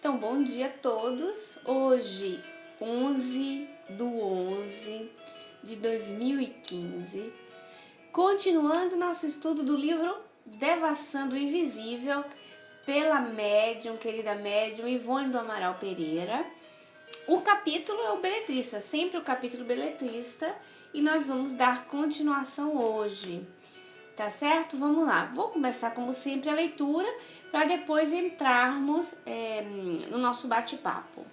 Então, bom dia a todos. Hoje, 11/11 de 2015, continuando nosso estudo do livro Devassando o Invisível, pela médium, querida médium Ivone do Amaral Pereira. O capítulo é o beletrista, sempre o capítulo beletrista, e nós vamos dar continuação hoje. Tá certo? Vamos lá. Vou começar, como sempre, a leitura para depois entrarmos no nosso bate-papo.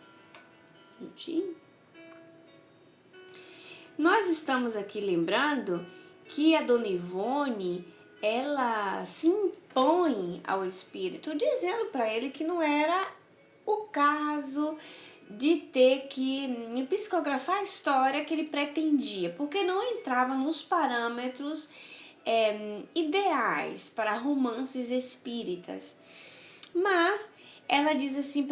Nós estamos aqui lembrando que a Dona Ivone, ela se impõe ao espírito, dizendo para ele que não era o caso de ter que psicografar a história que ele pretendia, porque não entrava nos parâmetros ideais para romances espíritas. Mas ela diz assim,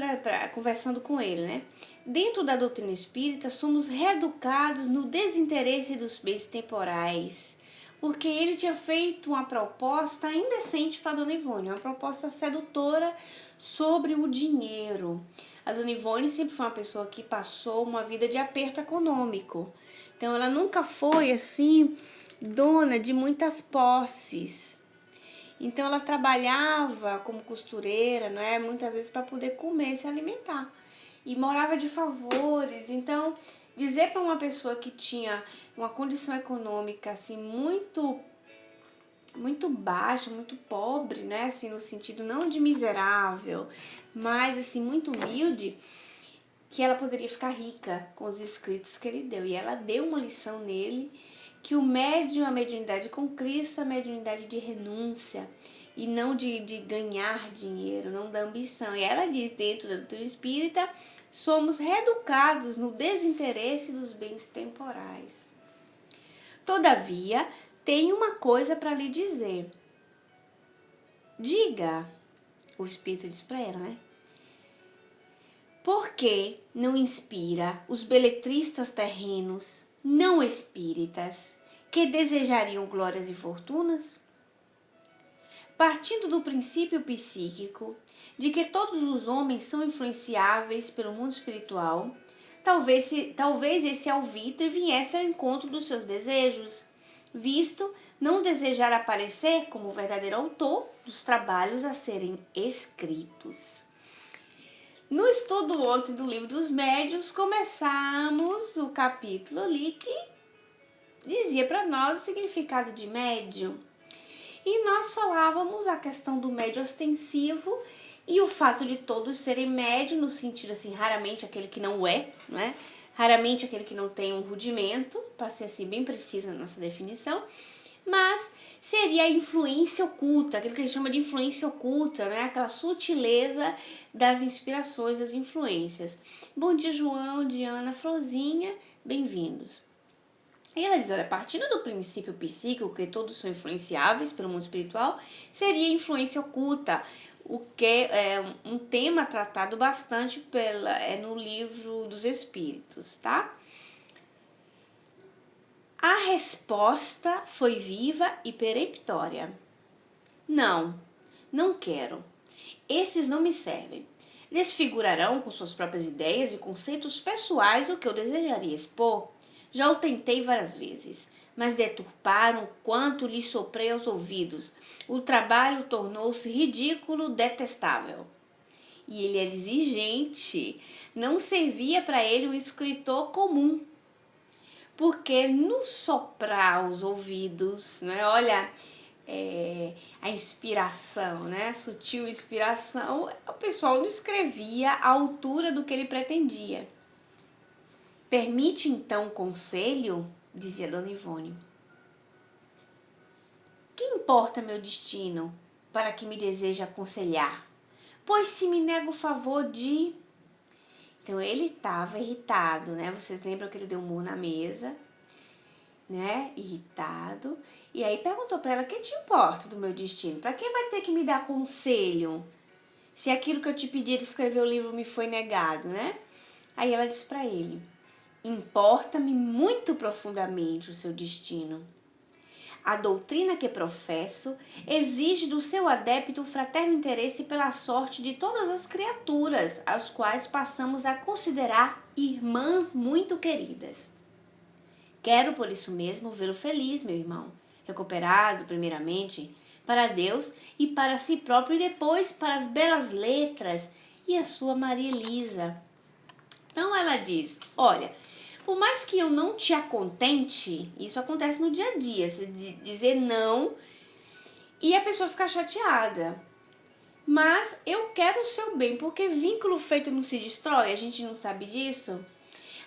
conversando com ele, né? Dentro da doutrina espírita, somos reeducados no desinteresse dos bens temporais, porque ele tinha feito uma proposta indecente para a Dona Ivone, uma proposta sedutora sobre o dinheiro. A Dona Ivone sempre foi uma pessoa que passou uma vida de aperto econômico, então ela nunca foi assim dona de muitas posses. Então ela trabalhava como costureira, não é? Muitas vezes para poder comer e se alimentar. E morava de favores. Então, dizer para uma pessoa que tinha uma condição econômica assim muito baixa, muito pobre, né? Assim, no sentido não de miserável, mas assim muito humilde, que ela poderia ficar rica com os escritos que ele deu. E ela deu uma lição nele, que o médium, a mediunidade com Cristo, a mediunidade de renúncia, e não de ganhar dinheiro, não da ambição. E ela diz, dentro da doutrina espírita, somos reeducados no desinteresse dos bens temporais. Todavia, tenho uma coisa para lhe dizer. Diga, o espírito diz para ela, né? Por que não inspira os beletristas terrenos, não espíritas, que desejariam glórias e fortunas? Partindo do princípio psíquico de que todos os homens são influenciáveis pelo mundo espiritual, talvez esse alvitre viesse ao encontro dos seus desejos, visto não desejar aparecer como o verdadeiro autor dos trabalhos a serem escritos. No estudo ontem do Livro dos Médiuns, começamos o capítulo ali que dizia para nós o significado de médium. E nós falávamos a questão do médium ostensivo e o fato de todos serem médium, no sentido assim, raramente aquele que não é? Raramente aquele que não tem um rudimento, para ser assim bem precisa na nossa definição, mas seria a influência oculta, aquilo que a gente chama de influência oculta, né? Aquela sutileza das inspirações, das influências. Bom dia, João, Diana, Florzinha, bem-vindos. E ela diz, olha, partindo do princípio psíquico, que todos são influenciáveis pelo mundo espiritual, seria a influência oculta, o que é um tema tratado bastante no Livro dos Espíritos, tá? A resposta foi viva e peremptória. Não quero. Esses não me servem. Desfigurarão com suas próprias ideias e conceitos pessoais o que eu desejaria expor. Já o tentei várias vezes, mas deturparam quanto lhe soprei aos ouvidos. O trabalho tornou-se ridículo, detestável. E ele era exigente, não servia para ele um escritor comum. Porque no soprar os ouvidos, né? Olha, a inspiração, né? A sutil inspiração, o pessoal não escrevia à altura do que ele pretendia. Permite então conselho, dizia Dona Ivone. Que importa meu destino para que me deseja aconselhar? Pois se me nego o favor de... Então ele estava irritado, né? Vocês lembram que ele deu um murro na mesa, né? Irritado. E aí perguntou para ela, o que te importa do meu destino? Para que vai ter que me dar conselho? Se aquilo que eu te pedi de escrever o livro me foi negado, né? Aí ela disse para ele, importa-me muito profundamente o seu destino. A doutrina que professo exige do seu adepto o fraterno interesse pela sorte de todas as criaturas, as quais passamos a considerar irmãs muito queridas. Quero, por isso mesmo, vê-lo feliz, meu irmão, recuperado, primeiramente, para Deus e para si próprio, e depois para as belas letras e a sua Maria Elisa. Então ela diz, olha, por mais que eu não te acontente, isso acontece no dia a dia, você dizer não e a pessoa ficar chateada. Mas eu quero o seu bem, porque vínculo feito não se destrói, a gente não sabe disso.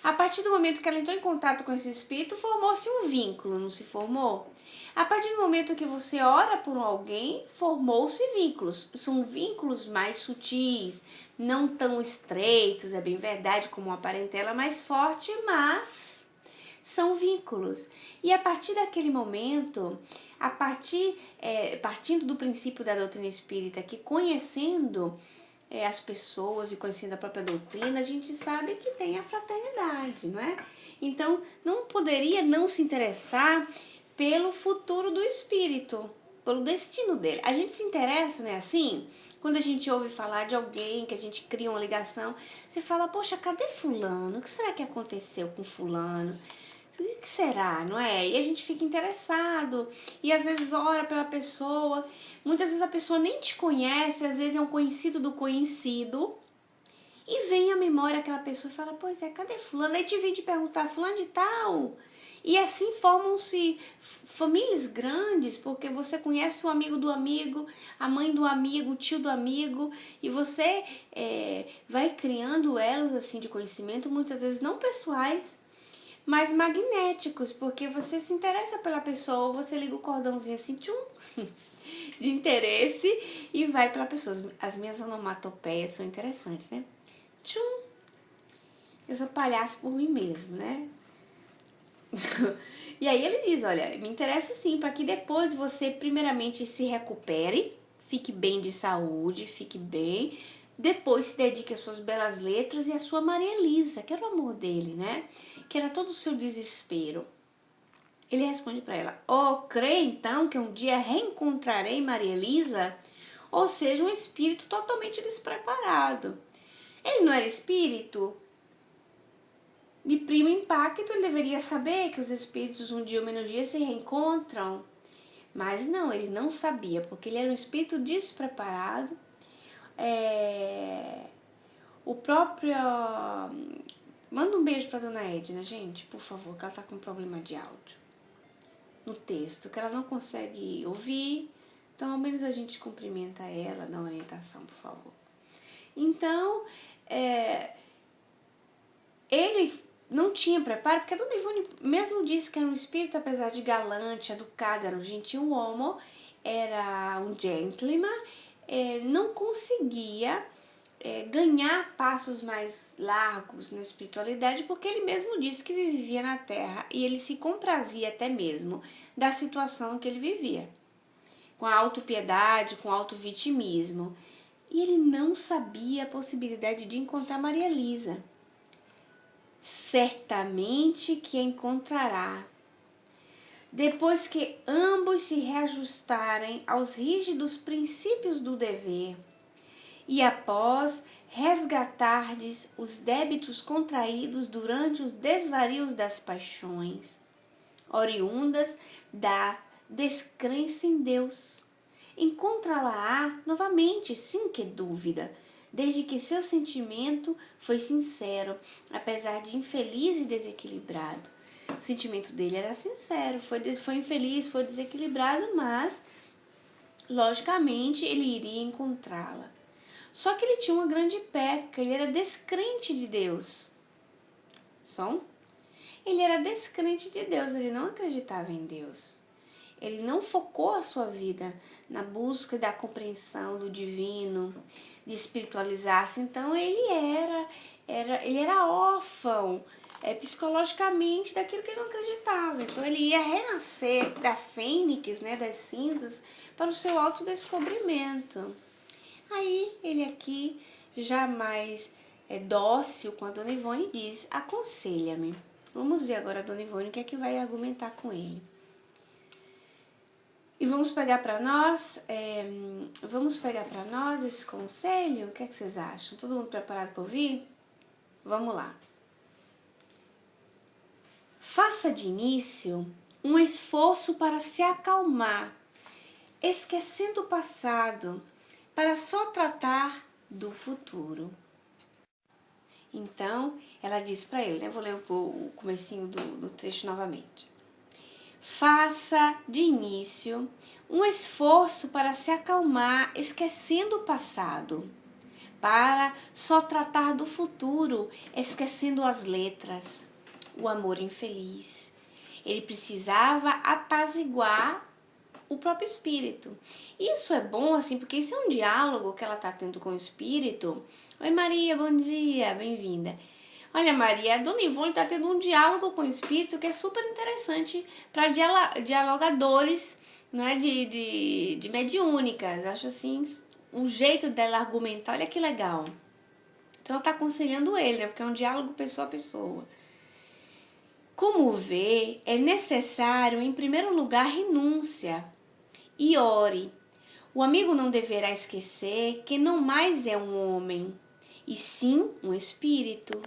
A partir do momento que ela entrou em contato com esse espírito, formou-se um vínculo, não se formou? A partir do momento que você ora por alguém, formou-se vínculos. São vínculos mais sutis, não tão estreitos, é bem verdade, como uma parentela mais forte, mas são vínculos. E a partir daquele momento, partindo do princípio da doutrina espírita, que conhecendo as pessoas e conhecendo a própria doutrina, a gente sabe que tem a fraternidade, não é? Então, não poderia não se interessar pelo futuro do espírito, pelo destino dele. A gente se interessa, né, assim, quando a gente ouve falar de alguém, que a gente cria uma ligação, você fala, poxa, cadê fulano? O que será que aconteceu com fulano? O que será, não é? E a gente fica interessado e às vezes ora pela pessoa, muitas vezes a pessoa nem te conhece, às vezes é um conhecido do conhecido e vem à memória aquela pessoa e fala, pois é, cadê fulano? Aí te vem te perguntar, fulano de tal. E assim formam-se famílias grandes, porque você conhece o amigo do amigo, a mãe do amigo, o tio do amigo, e você vai criando elos assim de conhecimento, muitas vezes não pessoais, mas magnéticos, porque você se interessa pela pessoa, você liga o cordãozinho assim, tchum, de interesse e vai pela pessoa. As minhas onomatopeias são interessantes, né? Tchum. Eu sou palhaço por mim mesmo, né? E aí ele diz, olha, me interesso sim, para que depois você primeiramente se recupere, fique bem de saúde, fique bem, depois se dedique às suas belas letras e à sua Maria Elisa, que era o amor dele, né? Que era todo o seu desespero. Ele responde para ela, crê então que um dia reencontrarei Maria Elisa? Ou seja, um espírito totalmente despreparado. Ele não era espírito? De primo impacto, ele deveria saber que os espíritos um dia ou menos dia se reencontram. Mas não, ele não sabia, porque ele era um espírito despreparado. O próprio... Manda um beijo pra dona Edna, gente, por favor, que ela tá com problema de áudio no texto, que ela não consegue ouvir. Então, ao menos a gente cumprimenta ela, dá uma orientação, por favor. Então, ele não tinha preparo, porque a dona Ivone mesmo disse que era um espírito, apesar de galante, educado, era um gentil homo, era um gentleman, não conseguia ganhar passos mais largos na espiritualidade, porque ele mesmo disse que vivia na Terra e ele se comprazia até mesmo da situação que ele vivia, com a autopiedade, com o autovitimismo. E ele não sabia a possibilidade de encontrar Maria Elisa. Certamente que a encontrará, depois que ambos se reajustarem aos rígidos princípios do dever, e após resgatardes os débitos contraídos durante os desvarios das paixões, oriundas da descrença em Deus. Encontrá-la-á novamente, sem que dúvida, desde que seu sentimento foi sincero, apesar de infeliz e desequilibrado. O sentimento dele era sincero, foi infeliz, foi desequilibrado, mas, logicamente, ele iria encontrá-la. Só que ele tinha uma grande peca, ele era descrente de Deus. Ele era descrente de Deus, ele não acreditava em Deus. Ele não focou a sua vida na busca da compreensão do divino, de espiritualizar-se. Então ele era órfão psicologicamente daquilo que ele não acreditava. Então ele ia renascer da fênix, né, das cinzas, para o seu autodescobrimento. Aí ele aqui, já mais dócil com a dona Ivone, diz, aconselha-me. Vamos ver agora a dona Ivone o que é que vai argumentar com ele. E vamos pegar para nós, esse conselho? O que é que vocês acham? Todo mundo preparado para ouvir? Vamos lá. Faça de início um esforço para se acalmar, esquecendo o passado, para só tratar do futuro. Então, ela diz para ele, né? Vou ler o comecinho do trecho novamente. Faça de início um esforço para se acalmar, esquecendo o passado, para só tratar do futuro, esquecendo as letras, o amor infeliz. Ele precisava apaziguar o próprio espírito. Isso é bom, assim, porque isso é um diálogo que ela está tendo com o espírito. Oi, Maria, bom dia, bem-vinda. Olha, Maria, a Dona Ivone está tendo um diálogo com o espírito que é super interessante para dialogadores, né, de mediúnicas. Acho assim, o jeito dela argumentar, olha que legal. Então ela está aconselhando ele, né, porque é um diálogo pessoa a pessoa. Como vê, é necessário, em primeiro lugar, renúncia e ore. O amigo não deverá esquecer que não mais é um homem, e sim um espírito.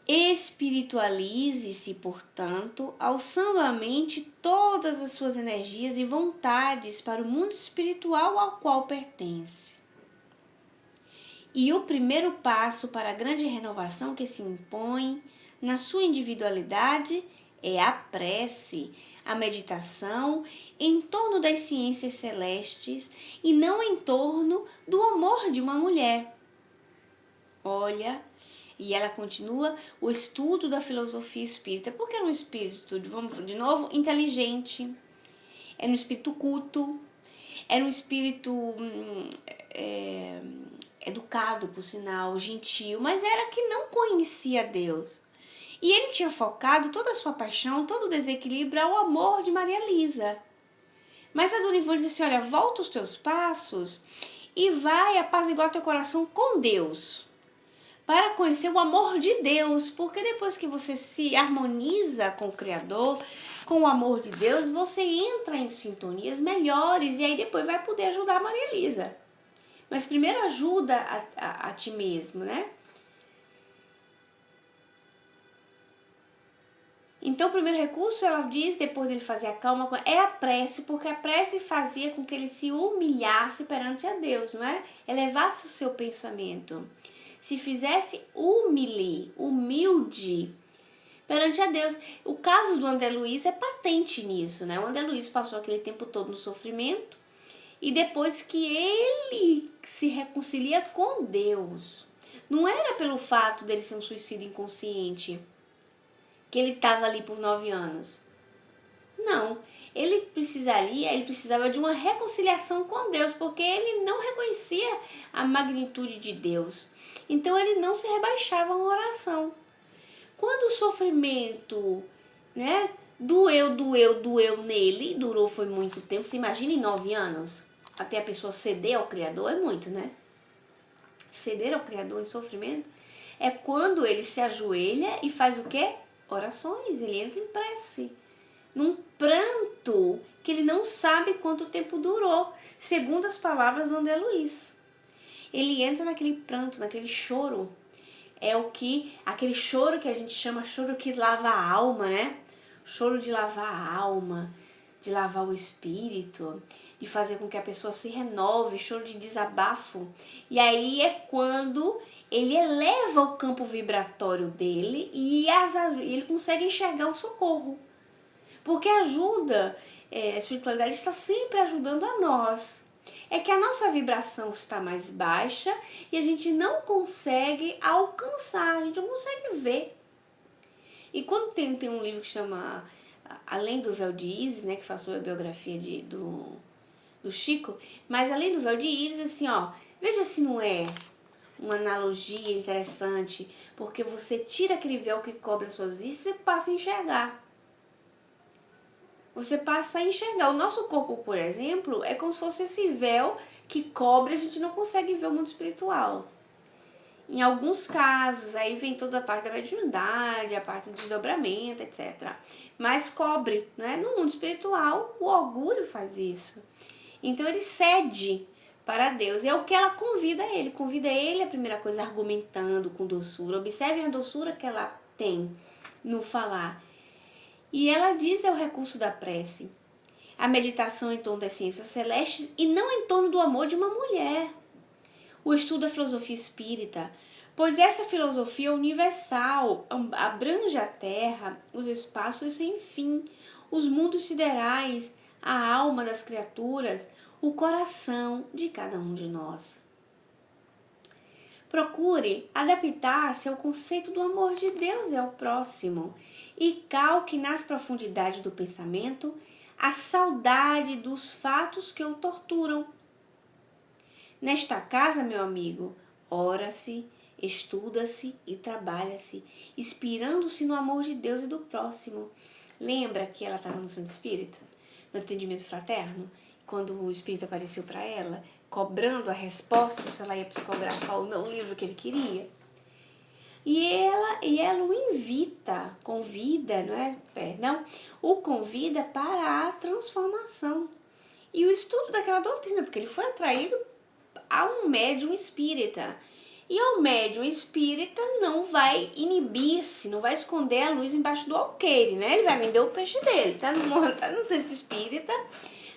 Espiritualize-se, portanto, alçando a mente todas as suas energias e vontades para o mundo espiritual ao qual pertence. E o primeiro passo para a grande renovação que se impõe na sua individualidade é a prece, a meditação em torno das ciências celestes e não em torno do amor de uma mulher. Olha, e ela continua o estudo da filosofia espírita, porque era um espírito, vamos de novo, inteligente, era um espírito culto, era um espírito educado, por sinal, gentil, mas era que não conhecia Deus. E ele tinha focado toda a sua paixão, todo o desequilíbrio ao amor de Maria Elisa. Mas a Dona Ivone disse assim, olha, volta os teus passos e vai apaziguar teu coração com Deus, para conhecer o amor de Deus, porque depois que você se harmoniza com o Criador, com o amor de Deus, você entra em sintonias melhores e aí depois vai poder ajudar a Maria Elisa. Mas primeiro ajuda a ti mesmo, né? Então, o primeiro recurso, ela diz, depois dele fazer a calma, é a prece, porque a prece fazia com que ele se humilhasse perante a Deus, não é? Elevasse o seu pensamento. Se fizesse humilde perante a Deus. O caso do André Luiz é patente nisso, né? O André Luiz passou aquele tempo todo no sofrimento e depois que ele se reconcilia com Deus, não era pelo fato dele ser um suicídio inconsciente, que ele estava ali por 9 anos. Não, ele precisava de uma reconciliação com Deus, porque ele não reconhecia a magnitude de Deus. Então ele não se rebaixava a uma oração. Quando o sofrimento, né, doeu nele, foi muito tempo. Você imagina em 9 anos, até a pessoa ceder ao Criador, é muito, né? Ceder ao Criador em sofrimento é quando ele se ajoelha e faz o quê? Orações, ele entra em prece, num pranto que ele não sabe quanto tempo durou, segundo as palavras do André Luiz. Ele entra naquele pranto, naquele choro, aquele choro que a gente chama choro que lava a alma, né? Choro de lavar a alma, de lavar o espírito, de fazer com que a pessoa se renove, choro de desabafo. E aí é quando ele eleva o campo vibratório dele e ele consegue enxergar o socorro. Porque a espiritualidade está sempre ajudando a nós. É que a nossa vibração está mais baixa e a gente não consegue alcançar, a gente não consegue ver. E quando tem um livro que chama Além do Véu de Íris, né, que fala sobre a biografia do Chico, mas Além do Véu de Íris, assim, ó, veja se não é uma analogia interessante, porque você tira aquele véu que cobre as suas vistas e passa a enxergar. Você passa a enxergar. O nosso corpo, por exemplo, é como se fosse esse véu que cobre, a gente não consegue ver o mundo espiritual. Em alguns casos, aí vem toda a parte da mediunidade, a parte do desdobramento, etc. Mas cobre, né? No mundo espiritual, o orgulho faz isso. Então ele cede para Deus. E é o que ela convida ele. Convida ele, a primeira coisa, argumentando com doçura. Observem a doçura que ela tem no falar. E ela diz é o recurso da prece. A meditação em torno das ciências celestes e não em torno do amor de uma mulher. O estudo da filosofia espírita, pois essa filosofia é universal, abrange a terra, os espaços sem fim, os mundos siderais, a alma das criaturas, o coração de cada um de nós. Procure adaptar-se ao conceito do amor de Deus e ao próximo e calque nas profundidades do pensamento a saudade dos fatos que o torturam. Nesta casa, meu amigo, ora-se, estuda-se e trabalha-se, inspirando-se no amor de Deus e do próximo. Lembra que ela estava no Centro Espírita, no atendimento fraterno, quando o Espírito apareceu para ela, cobrando a resposta se ela ia psicografar ou não o livro que ele queria? E ela o invita, convida, o convida para a transformação e o estudo daquela doutrina, porque ele foi atraído a um médium espírita. E ao médium espírita não vai inibir-se, não vai esconder a luz embaixo do alqueire, né? Ele vai vender o peixe dele, tá no centro espírita,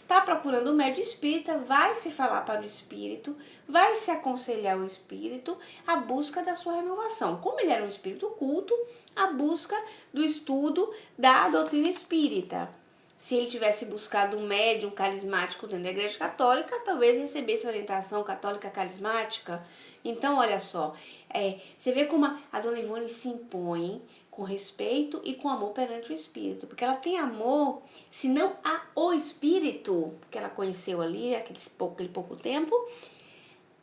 tá procurando o médium espírita, vai se falar para o espírito, vai se aconselhar o espírito, a busca da sua renovação. Como ele era um espírito culto, a busca do estudo da doutrina espírita. Se ele tivesse buscado um médium carismático dentro da Igreja Católica, talvez recebesse orientação católica carismática. Então, olha só, você vê como a Dona Ivone se impõe com respeito e com amor perante o Espírito. Porque ela tem amor, se não o Espírito, que ela conheceu ali, aquele pouco tempo,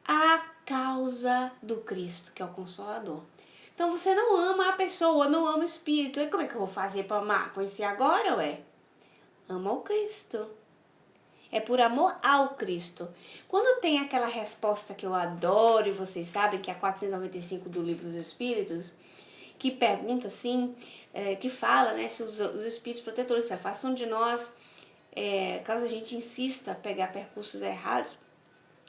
a causa do Cristo, que é o Consolador. Então, você não ama a pessoa, não ama o Espírito. E como é que eu vou fazer para amar? Conhecer agora, ué? Ama o Cristo. É por amor ao Cristo. Quando tem aquela resposta que eu adoro, e vocês sabem que é a 495 do Livro dos Espíritos, que pergunta assim, que fala, né, se os espíritos protetores se afastam de nós, caso a gente insista a pegar percursos errados,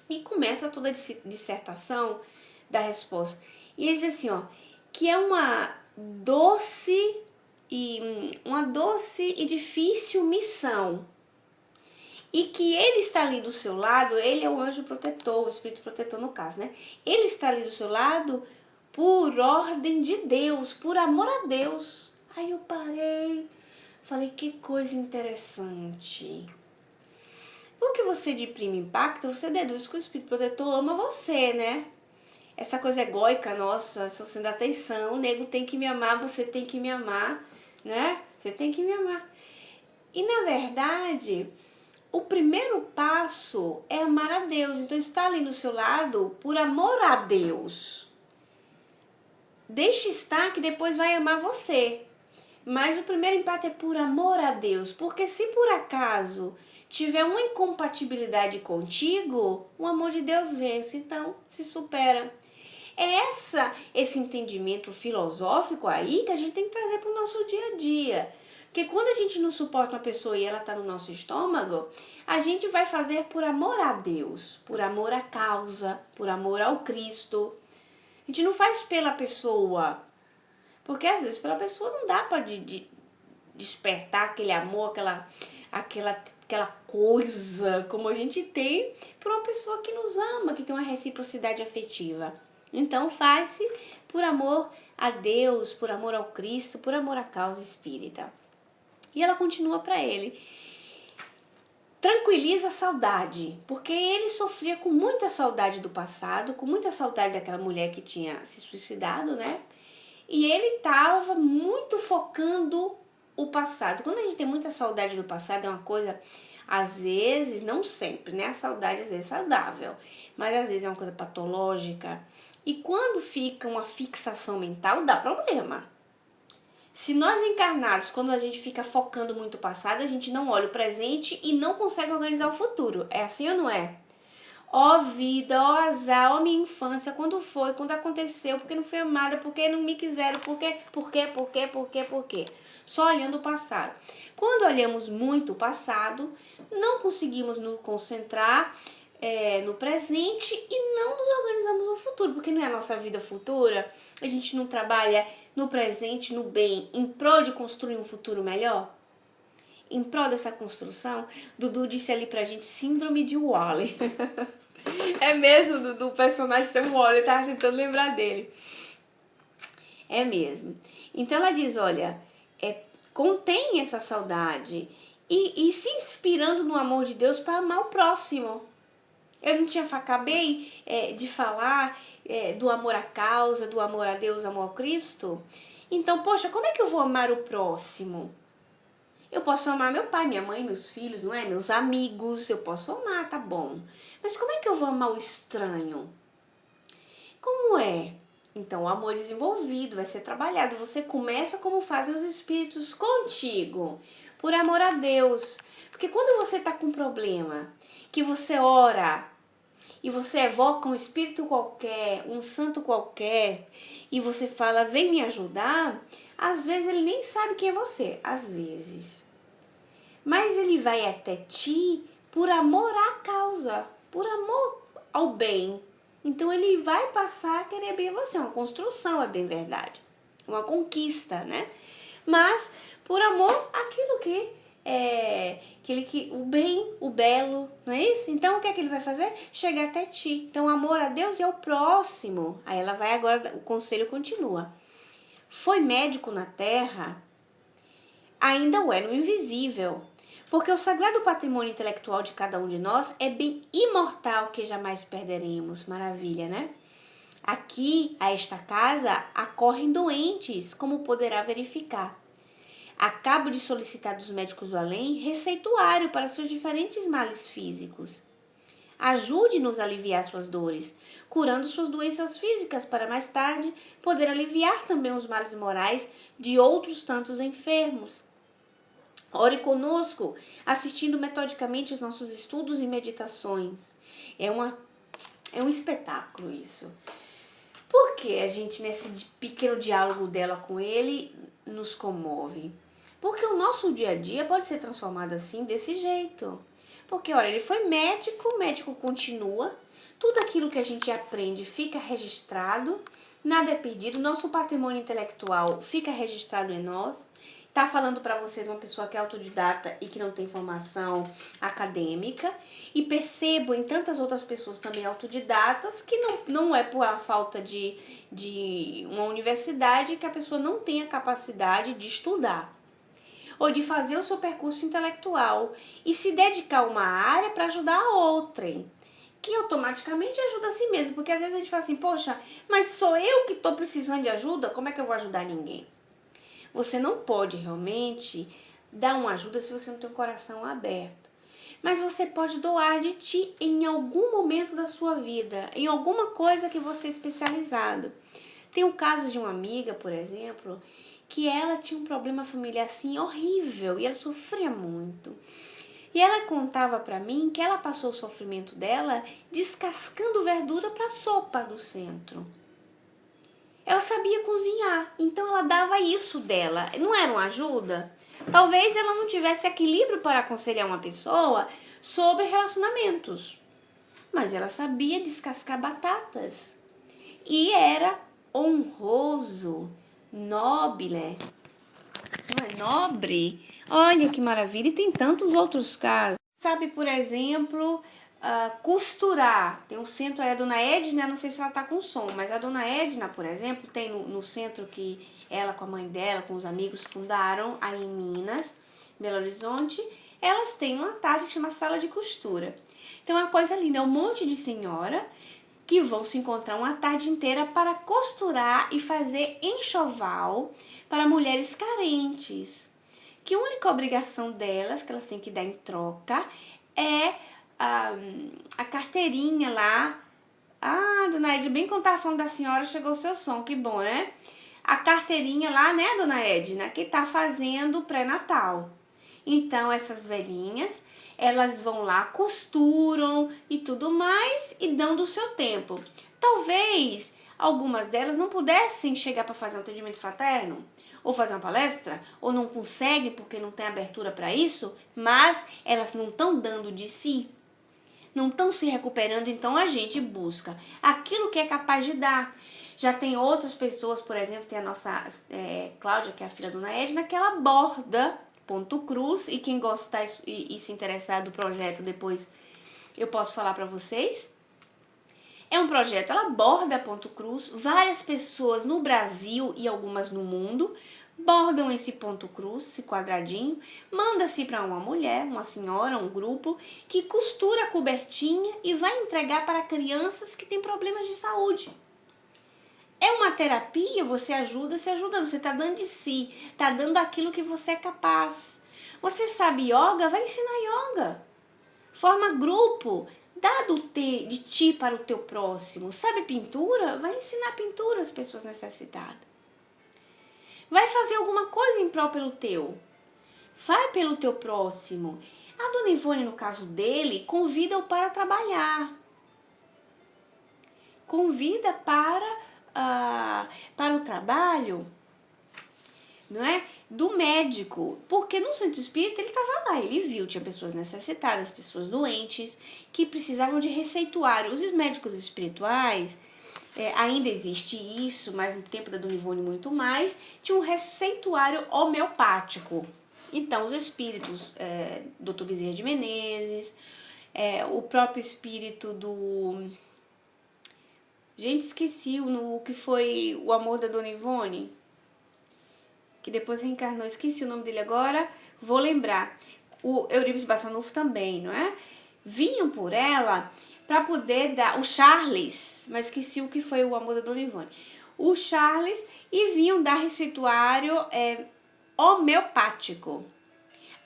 e começa toda a dissertação da resposta. E ele diz assim, que é uma doce e difícil missão. E que ele está ali do seu lado, ele é o anjo protetor, o espírito protetor no caso, né? Ele está ali do seu lado por ordem de Deus, por amor a Deus. Aí eu parei, falei, que coisa interessante. Porque você de primo impacto, você deduz que o espírito protetor ama você, né? Essa coisa egóica nossa, essa sendo atenção, o nego tem que me amar, você tem que me amar, né? Você tem que me amar. E na verdade, o primeiro passo é amar a Deus. Então está ali do seu lado por amor a Deus. Deixe estar que depois vai amar você. Mas o primeiro impacto é por amor a Deus. Porque se por acaso tiver uma incompatibilidade contigo, o amor de Deus vence. Então se supera. É esse entendimento filosófico aí que a gente tem que trazer para o nosso dia a dia. Porque quando a gente não suporta uma pessoa e ela está no nosso estômago, a gente vai fazer por amor a Deus, por amor à causa, por amor ao Cristo. A gente não faz pela pessoa, porque às vezes pela pessoa não dá para despertar aquele amor, aquela coisa como a gente tem por uma pessoa que nos ama, que tem uma reciprocidade afetiva. Então faz-se por amor a Deus, por amor ao Cristo, por amor à causa espírita. E ela continua para ele. Tranquiliza a saudade, porque ele sofria com muita saudade do passado, com muita saudade daquela mulher que tinha se suicidado, né? E ele estava muito focando o passado. Quando a gente tem muita saudade do passado, é uma coisa, às vezes, não sempre, né? A saudade às vezes é saudável, mas às vezes é uma coisa patológica. E quando fica uma fixação mental, dá problema. Se nós encarnados, quando a gente fica focando muito o passado, a gente não olha o presente e não consegue organizar o futuro. É assim ou não é? Ó vida, ó azar, ó minha infância, quando foi, quando aconteceu, porque não fui amada, porque não me quiseram, por quê? Só olhando o passado. Quando olhamos muito o passado, não conseguimos nos concentrar no presente e não nos organizamos no futuro, porque não é a nossa vida futura, a gente não trabalha no presente, no bem, em prol de construir um futuro melhor. Em prol dessa construção, Dudu disse ali pra gente síndrome de Wall-E. É mesmo, do personagem ser um Wall-E, eu tava tentando lembrar dele. É mesmo. Então ela diz, olha, contém essa saudade e se inspirando no amor de Deus para amar o próximo. Eu não tinha, acabei de falar do amor à causa, do amor a Deus, amor a Cristo. Então, poxa, como é que eu vou amar o próximo? Eu posso amar meu pai, minha mãe, meus filhos, não é? Meus amigos, eu posso amar, tá bom. Mas como é que eu vou amar o estranho? Como é? Então, o amor desenvolvido vai ser trabalhado. Você começa como fazem os espíritos contigo, por amor a Deus. Porque quando você está com um problema, que você ora e você evoca um espírito qualquer, um santo qualquer, e você fala, vem me ajudar, às vezes ele nem sabe quem é você, às vezes. Mas ele vai até ti por amor à causa, por amor ao bem. Então ele vai passar a querer bem você, é uma construção, é bem verdade, uma conquista, né? Mas por amor àquilo que o bem, o belo, não é isso? Então o que é que ele vai fazer? Chegar até ti. Então amor a Deus e ao próximo. Aí ela vai agora, o conselho continua. Foi médico na terra, ainda o é no invisível. Porque o sagrado patrimônio intelectual de cada um de nós é bem imortal que jamais perderemos. Maravilha, né? Aqui, a esta casa, acorrem doentes, como poderá verificar. Acabo de solicitar dos médicos do além receituário para seus diferentes males físicos. Ajude-nos a aliviar suas dores, curando suas doenças físicas para mais tarde poder aliviar também os males morais de outros tantos enfermos. Ore conosco, assistindo metodicamente os nossos estudos e meditações. É um espetáculo isso. Por que a gente, nesse pequeno diálogo dela com ele, nos comove? Porque o nosso dia a dia pode ser transformado assim, desse jeito. Porque, olha, ele foi médico, o médico continua, tudo aquilo que a gente aprende fica registrado, nada é perdido, nosso patrimônio intelectual fica registrado em nós. Tá falando para vocês uma pessoa que é autodidata e que não tem formação acadêmica, e percebo em tantas outras pessoas também autodidatas que não é por a falta de uma universidade que a pessoa não tem a capacidade de estudar ou de fazer o seu percurso intelectual e se dedicar a uma área para ajudar a outrem, que automaticamente ajuda a si mesmo, porque às vezes a gente fala assim, poxa, mas sou eu que estou precisando de ajuda, como é que eu vou ajudar ninguém? Você não pode realmente dar uma ajuda se você não tem o coração aberto. Mas você pode doar de ti em algum momento da sua vida, em alguma coisa que você é especializado. Tem o caso de uma amiga, por exemplo, que ela tinha um problema familiar assim horrível e ela sofria muito. E ela contava para mim que ela passou o sofrimento dela descascando verdura para sopa do centro. Ela sabia cozinhar, então ela dava isso dela. Não era uma ajuda? Talvez ela não tivesse equilíbrio para aconselhar uma pessoa sobre relacionamentos, mas ela sabia descascar batatas. E era honroso, nobre. Não é nobre? Olha que maravilha, e tem tantos outros casos. Sabe, por exemplo, costurar. Tem um centro, a dona Edna, não sei se ela tá com som, mas a dona Edna, por exemplo, tem no centro que ela com a mãe dela, com os amigos, fundaram aí em Minas, Belo Horizonte. Elas têm uma tarde que chama Sala de Costura. Então é uma coisa linda, é um monte de senhora que vão se encontrar uma tarde inteira para costurar e fazer enxoval para mulheres carentes. Que a única obrigação delas, que elas têm que dar em troca, é a carteirinha lá. Ah, dona Edna, bem quando tava falando da senhora, chegou o seu som, que bom, né? A carteirinha lá, né, dona Edna, que tá fazendo pré-natal. Então, essas velhinhas, elas vão lá, costuram e tudo mais e dão do seu tempo. Talvez algumas delas não pudessem chegar para fazer um atendimento fraterno, ou fazer uma palestra, ou não conseguem porque não tem abertura para isso, mas elas não estão dando de si, não estão se recuperando, então a gente busca aquilo que é capaz de dar. Já tem outras pessoas, por exemplo, tem a nossa Cláudia, que é a filha da Dona Edna, que ela borda ponto cruz, e quem gostar e se interessar do projeto depois eu posso falar para vocês. É um projeto, ela borda ponto cruz, várias pessoas no Brasil e algumas no mundo bordam esse ponto cruz, esse quadradinho, manda-se para uma mulher, uma senhora, um grupo, que costura a cobertinha e vai entregar para crianças que têm problemas de saúde. É uma terapia, você ajuda se ajudando, você está dando de si, está dando aquilo que você é capaz. Você sabe yoga, vai ensinar yoga. Forma grupo, dá de ti para o teu próximo. Sabe pintura? Vai ensinar pintura às pessoas necessitadas. Vai fazer alguma coisa em prol pelo teu. Vai pelo teu próximo. A Dona Ivone, no caso dele, convida-o para trabalhar. Convida para o trabalho, não é? Do médico, porque no centro espírita ele estava lá, ele viu, tinha pessoas necessitadas, pessoas doentes, que precisavam de receituário. Os médicos espirituais, ainda existe isso, mas no tempo da Dona Ivone muito mais, tinha um receituário homeopático. Então, os espíritos, Dr. Bezerra de Menezes, o próprio espírito do... Gente, esqueci o que foi o amor da Dona Ivone, que depois reencarnou, esqueci o nome dele agora, vou lembrar. O Eurípides Bassanufo também, não é? Vinham por ela para poder dar... O Charles, mas esqueci o que foi o amor da Dona Ivone. O Charles, e vinham dar receituário homeopático.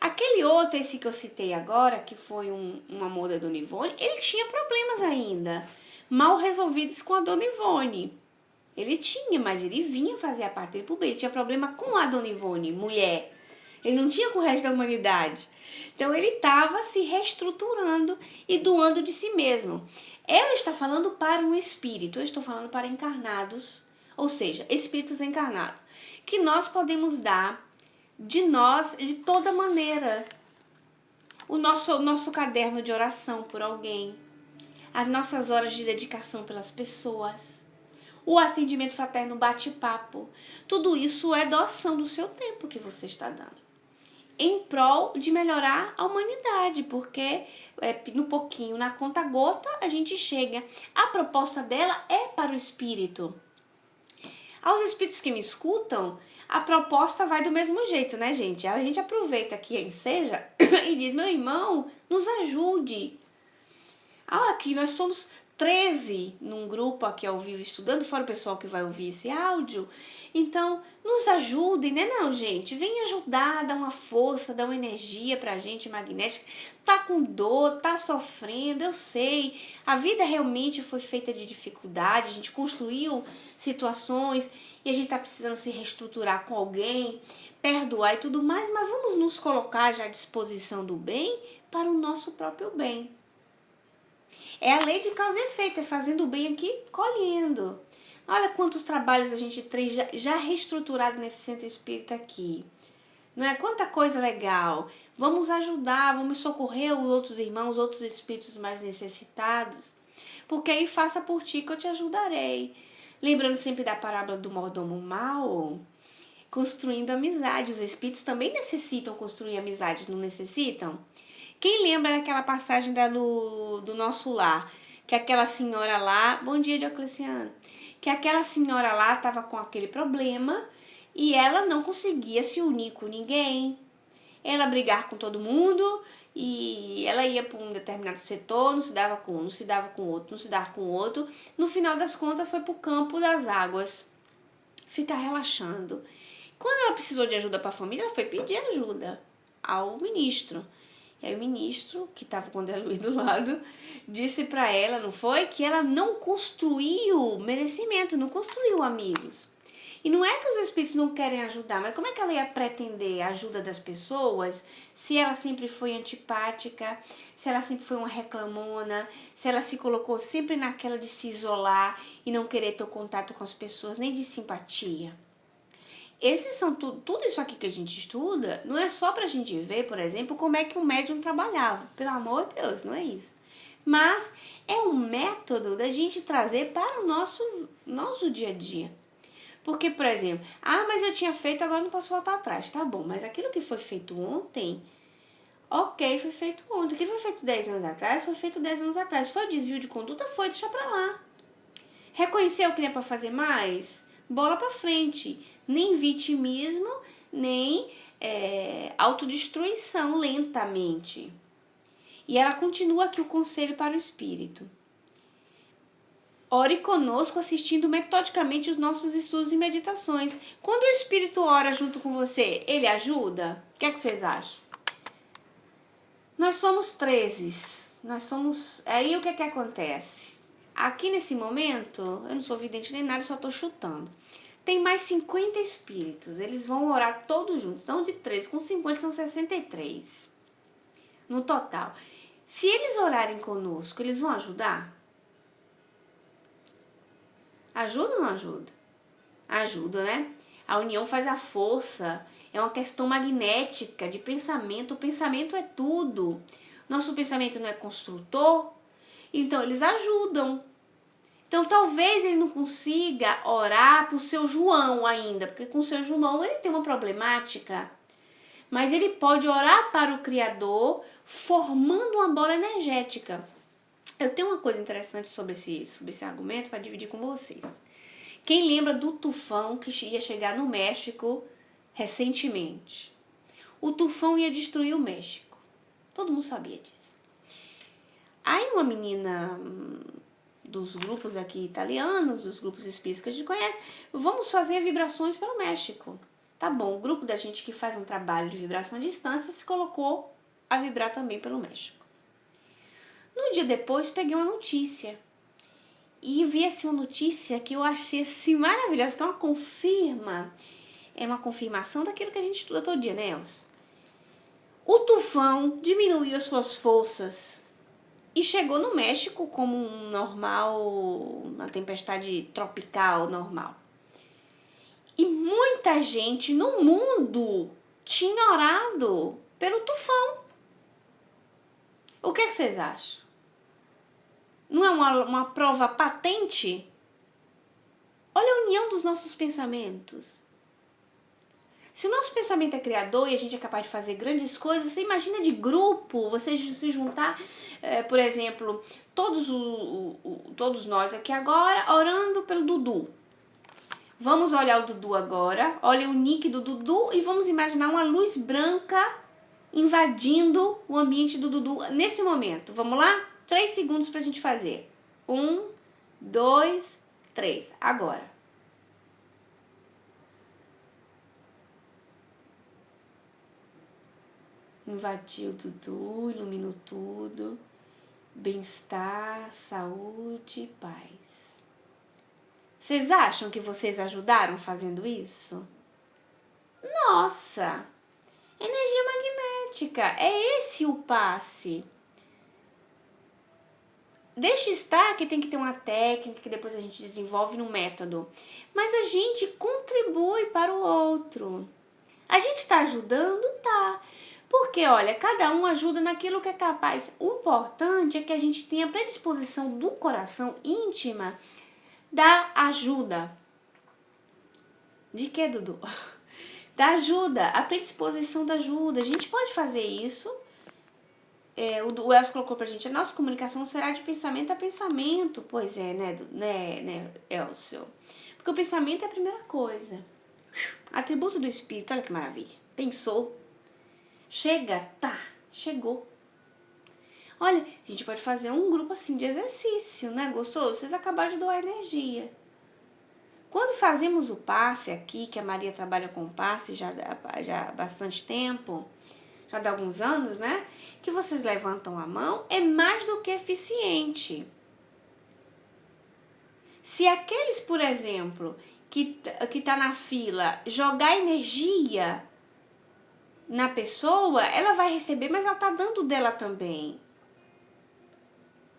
Aquele outro, esse que eu citei agora, que foi um amor da Dona Ivone, ele tinha problemas ainda, mal resolvidos com a Dona Ivone. Ele tinha, mas ele vinha fazer a parte dele pro bem. Ele tinha problema com a Dona Ivone, mulher. Ele não tinha com o resto da humanidade. Então ele estava se reestruturando e doando de si mesmo. Ela está falando para um espírito, eu estou falando para encarnados, ou seja, espíritos encarnados, que nós podemos dar de nós de toda maneira. O nosso caderno de oração por alguém, as nossas horas de dedicação pelas pessoas, o atendimento fraterno, bate-papo, tudo isso é doação do seu tempo que você está dando, em prol de melhorar a humanidade, porque no pouquinho, na conta-gota, a gente chega. A proposta dela é para o espírito. Aos espíritos que me escutam, a proposta vai do mesmo jeito, né, gente? A gente aproveita aqui em Seja e diz, meu irmão, nos ajude. Aqui nós somos 13 num grupo aqui ao vivo estudando, fora o pessoal que vai ouvir esse áudio. Então, nos ajudem, né? Não, gente, vem ajudar, dar uma força, dar uma energia pra gente magnética. Tá com dor, tá sofrendo, eu sei. A vida realmente foi feita de dificuldade, a gente construiu situações e a gente tá precisando se reestruturar com alguém, perdoar e tudo mais, mas vamos nos colocar já à disposição do bem para o nosso próprio bem. É a lei de causa e efeito, é fazendo o bem aqui, colhendo. Olha quantos trabalhos a gente tem já reestruturado nesse centro espírita aqui. Não é? Quanta coisa legal. Vamos ajudar, vamos socorrer os outros irmãos, outros espíritos mais necessitados. Porque aí faça por ti que eu te ajudarei. Lembrando sempre da parábola do mordomo mau, construindo amizade. Os espíritos também necessitam construir amizades, não necessitam? Quem lembra daquela passagem do Nosso Lar? Que aquela senhora lá... Bom dia, Diocleciano. Que aquela senhora lá estava com aquele problema e ela não conseguia se unir com ninguém. Ela brigar com todo mundo e ela ia para um determinado setor, não se dava com um, não se dava com outro, não se dava com outro. No final das contas foi para o campo das águas, ficar relaxando. Quando ela precisou de ajuda para a família, ela foi pedir ajuda ao ministro. E aí o ministro, que estava com o André Luiz do lado, disse para ela, não foi? Que ela não construiu merecimento, não construiu amigos. E não é que os espíritos não querem ajudar, mas como é que ela ia pretender a ajuda das pessoas se ela sempre foi antipática, se ela sempre foi uma reclamona, se ela se colocou sempre naquela de se isolar e não querer ter contato com as pessoas, nem de simpatia? Esses são tudo isso aqui que a gente estuda, não é só pra gente ver, por exemplo, como é que o médium trabalhava. Pelo amor de Deus, não é isso. Mas é um método da gente trazer para o nosso dia a dia. Porque, por exemplo, mas eu tinha feito, agora não posso voltar atrás. Tá bom, mas aquilo que foi feito ontem, ok, foi feito ontem. Aquilo que foi feito 10 anos atrás, foi feito 10 anos atrás. Foi desvio de conduta, foi, deixa pra lá. Reconheceu que não é pra fazer mais? Bola pra frente. Nem vitimismo, nem autodestruição lentamente. E ela continua aqui o conselho para o espírito. Ore conosco assistindo metodicamente os nossos estudos e meditações. Quando o espírito ora junto com você, ele ajuda? O que é que vocês acham? Nós somos 13. Aí o que é que acontece? Aqui nesse momento, eu não sou vidente nem nada, só estou chutando. Tem mais 50 espíritos. Eles vão orar todos juntos. Então, de 13 com 50 são 63. No total. Se eles orarem conosco, eles vão ajudar? Ajuda ou não ajuda? Ajuda, né? A união faz a força. É uma questão magnética de pensamento. O pensamento é tudo. Nosso pensamento não é construtor. Então, eles ajudam. Então, talvez ele não consiga orar pro seu João ainda. Porque com o seu João ele tem uma problemática. Mas ele pode orar para o Criador formando uma bola energética. Eu tenho uma coisa interessante sobre esse argumento para dividir com vocês. Quem lembra do tufão que ia chegar no México recentemente? O tufão ia destruir o México. Todo mundo sabia disso. Aí uma menina dos grupos aqui italianos, dos grupos espíritas que a gente conhece, vamos fazer vibrações para o México. Tá bom, o grupo da gente que faz um trabalho de vibração à distância se colocou a vibrar também pelo México. No dia depois, peguei uma notícia. E vi assim uma notícia que eu achei assim maravilhosa, que é uma confirmação daquilo que a gente estuda todo dia, né, Elcio? O tufão diminuiu as suas forças e chegou no México como um normal, uma tempestade tropical normal. E muita gente no mundo tinha orado pelo tufão. O que vocês acham? Não é uma prova patente? Olha a união dos nossos pensamentos. Se o nosso pensamento é criador e a gente é capaz de fazer grandes coisas, você imagina de grupo, você se juntar, por exemplo, todos nós aqui agora orando pelo Dudu. Vamos olhar o Dudu agora, olha o nick do Dudu e vamos imaginar uma luz branca invadindo o ambiente do Dudu nesse momento. Vamos lá? 3 segundos pra gente fazer. 1, 2, 3. Agora. Invadiu o Dudu, iluminou tudo. Bem-estar, saúde, paz. Vocês acham que vocês ajudaram fazendo isso? Nossa! Energia magnética. É esse o passe. Deixa estar que tem que ter uma técnica que depois a gente desenvolve no método. Mas a gente contribui para o outro. A gente está ajudando? Tá. Porque, olha, cada um ajuda naquilo que é capaz. O importante é que a gente tenha a predisposição do coração íntima da ajuda. De que, Dudu? Da ajuda, a predisposição da ajuda. A gente pode fazer isso. O Elcio colocou pra gente, a nossa comunicação será de pensamento a pensamento. Pois é, né, Elcio? Porque o pensamento é a primeira coisa. Atributo do espírito, olha que maravilha. Pensou. Chega, tá, chegou. Olha, a gente pode fazer um grupo assim de exercício, né? Gostoso? Vocês acabaram de doar energia. Quando fazemos o passe aqui, que a Maria trabalha com passe já há bastante tempo, já dá alguns anos, né? Que vocês levantam a mão, é mais do que eficiente. Se aqueles, por exemplo, que tá na fila, jogar energia na pessoa, ela vai receber, mas ela tá dando dela também.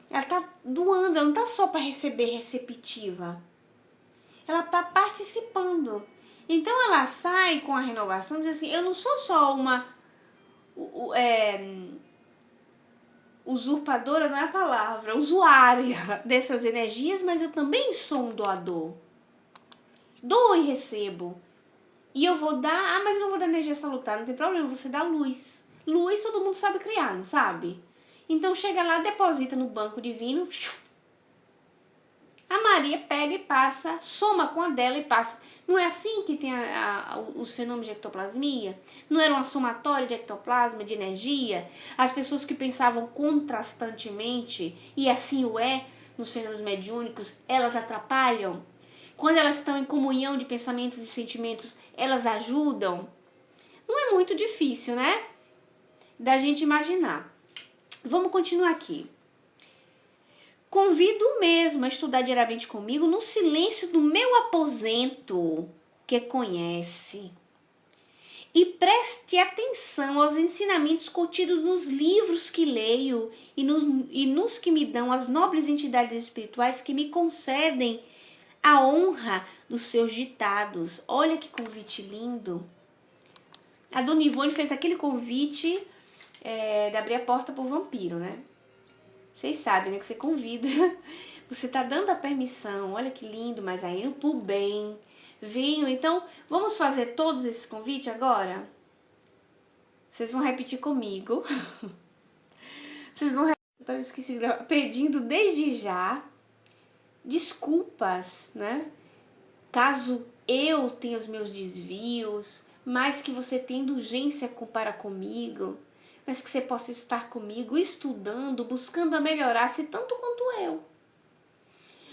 Ela tá doando, ela não tá só para receber receptiva. Ela tá participando. Então ela sai com a renovação, diz assim, eu não sou só uma usurpadora, não é a palavra, usuária dessas energias, mas eu também sou um doador. Dou e recebo. E eu vou dar, mas eu não vou dar energia salutar, não tem problema, você dá luz. Luz todo mundo sabe criar, não sabe? Então chega lá, deposita no banco divino, a Maria pega e passa, soma com a dela e passa. Não é assim que tem os fenômenos de ectoplasmia? Não era uma somatória de ectoplasma, de energia? As pessoas que pensavam contrastantemente, e assim o é, nos fenômenos mediúnicos, elas atrapalham? Quando elas estão em comunhão de pensamentos e sentimentos, elas ajudam? Não é muito difícil, né? Da gente imaginar. Vamos continuar aqui. Convido mesmo a estudar diariamente comigo no silêncio do meu aposento, que conhece. E preste atenção aos ensinamentos contidos nos livros que leio e nos que me dão as nobres entidades espirituais que me concedem a honra dos seus ditados. Olha que convite lindo. A Dona Ivone fez aquele convite de abrir a porta pro vampiro, né? Vocês sabem, né? Que você convida. Você tá dando a permissão. Olha que lindo, mas aí pro bem. Venham. Então, vamos fazer todos esses convites agora? Vocês vão repetir comigo. Vocês vão repetir. Eu esqueci de gravar. Pedindo desde já desculpas, né? Caso eu tenha os meus desvios, mas que você tenha indulgência para comigo, mas que você possa estar comigo estudando, buscando a melhorar-se tanto quanto eu.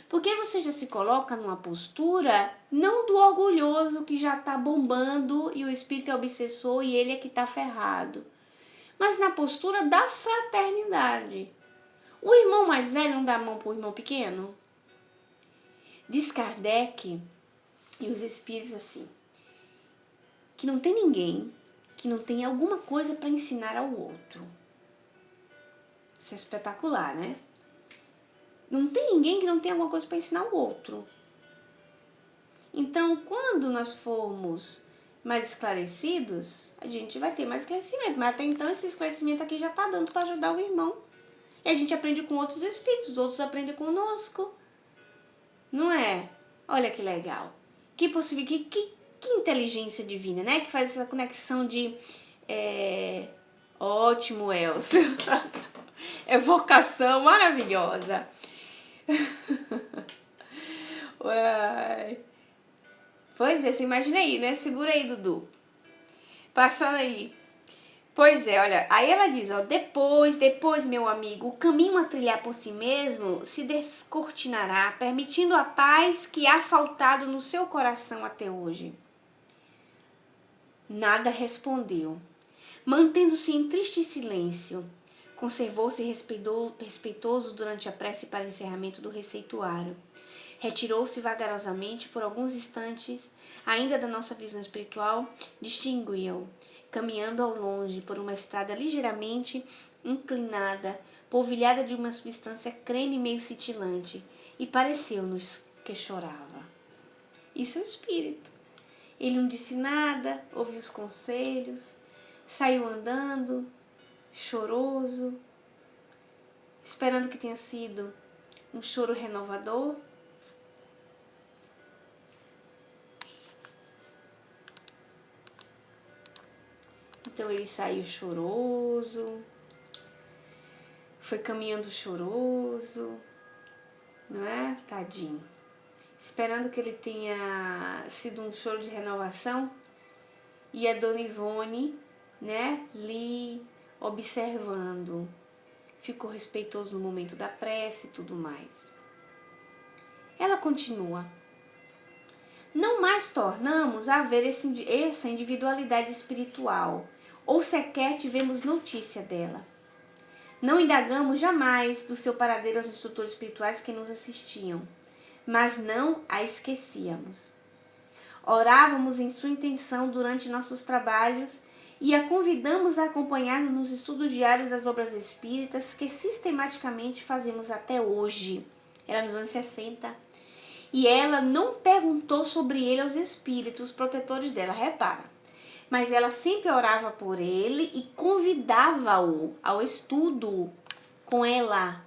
Porque você já se coloca numa postura não do orgulhoso que já está bombando e o espírito é obsessor e ele é que está ferrado, mas na postura da fraternidade. O irmão mais velho não dá a mão para o irmão pequeno? Diz Kardec e os espíritos assim, que não tem ninguém que não tem alguma coisa para ensinar ao outro. Isso é espetacular, né? Não tem ninguém que não tenha alguma coisa para ensinar ao outro. Então, quando nós formos mais esclarecidos, a gente vai ter mais esclarecimento. Mas até então, esse esclarecimento aqui já está dando para ajudar o irmão. E a gente aprende com outros espíritos, os outros aprendem conosco. Não é? Olha que legal. Que inteligência divina, né? Que faz essa conexão de... Ótimo, Elcio. Evocação maravilhosa. Uai. Pois é, você imagina aí, né? Segura aí, Dudu. Passando aí. Pois é, olha, aí ela diz, ó, depois, meu amigo, o caminho a trilhar por si mesmo se descortinará, permitindo a paz que há faltado no seu coração até hoje. Nada respondeu. Mantendo-se em triste silêncio, conservou-se respeitoso durante a prece para encerramento do receituário. Retirou-se vagarosamente por alguns instantes, ainda da nossa visão espiritual, distinguiu, caminhando ao longe por uma estrada ligeiramente inclinada, polvilhada de uma substância creme meio cintilante, e pareceu-nos que chorava. Isso é o espírito. Ele não disse nada, ouviu os conselhos, saiu andando, choroso, esperando que tenha sido um choro renovador. Então ele saiu choroso, foi caminhando choroso, não é? Tadinho. Esperando que ele tenha sido um choro de renovação. E a Dona Ivone, né, ali observando. Ficou respeitoso no momento da prece e tudo mais. Ela continua. Não mais tornamos a ver essa individualidade espiritual, ou sequer tivemos notícia dela. Não indagamos jamais do seu paradeiro aos instrutores espirituais que nos assistiam. mas não a esquecíamos. Orávamos em sua intenção durante nossos trabalhos e a convidamos a acompanhar-nos nos estudos diários das obras espíritas que sistematicamente fazemos até hoje. Era nos anos 60. E ela não perguntou sobre ele aos espíritos protetores dela, repara. Mas ela sempre orava por ele e convidava-o ao estudo com ela.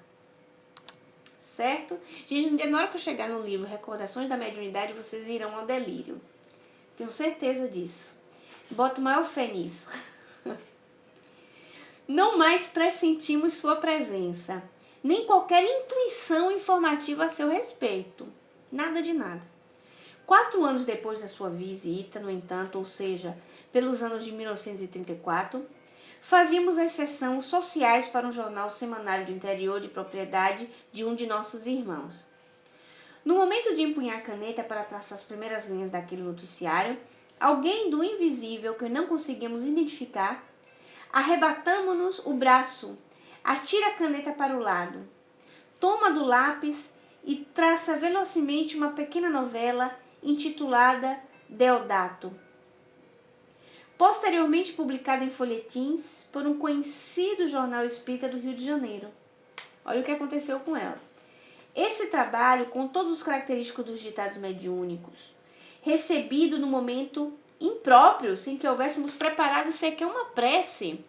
Certo? Gente, na hora que eu chegar no livro Recordações da Mediunidade, vocês irão ao delírio. Tenho certeza disso. Boto maior fé nisso. Não mais pressentimos sua presença, nem qualquer intuição informativa a seu respeito. Nada de nada. 4 anos depois da sua visita, no entanto, ou seja, pelos anos de 1934, fazíamos as sessões sociais para um jornal semanário do interior de propriedade de um de nossos irmãos. No momento de empunhar a caneta para traçar as primeiras linhas daquele noticiário, alguém do invisível que não conseguimos identificar, arrebatamo-nos o braço, atira a caneta para o lado, toma do lápis e traça velocemente uma pequena novela intitulada Deodato, posteriormente publicada em folhetins por um conhecido jornal espírita do Rio de Janeiro. Olha o que aconteceu com ela. Esse trabalho, com todos os característicos dos ditados mediúnicos, recebido no momento impróprio, sem que houvéssemos preparado sequer uma prece,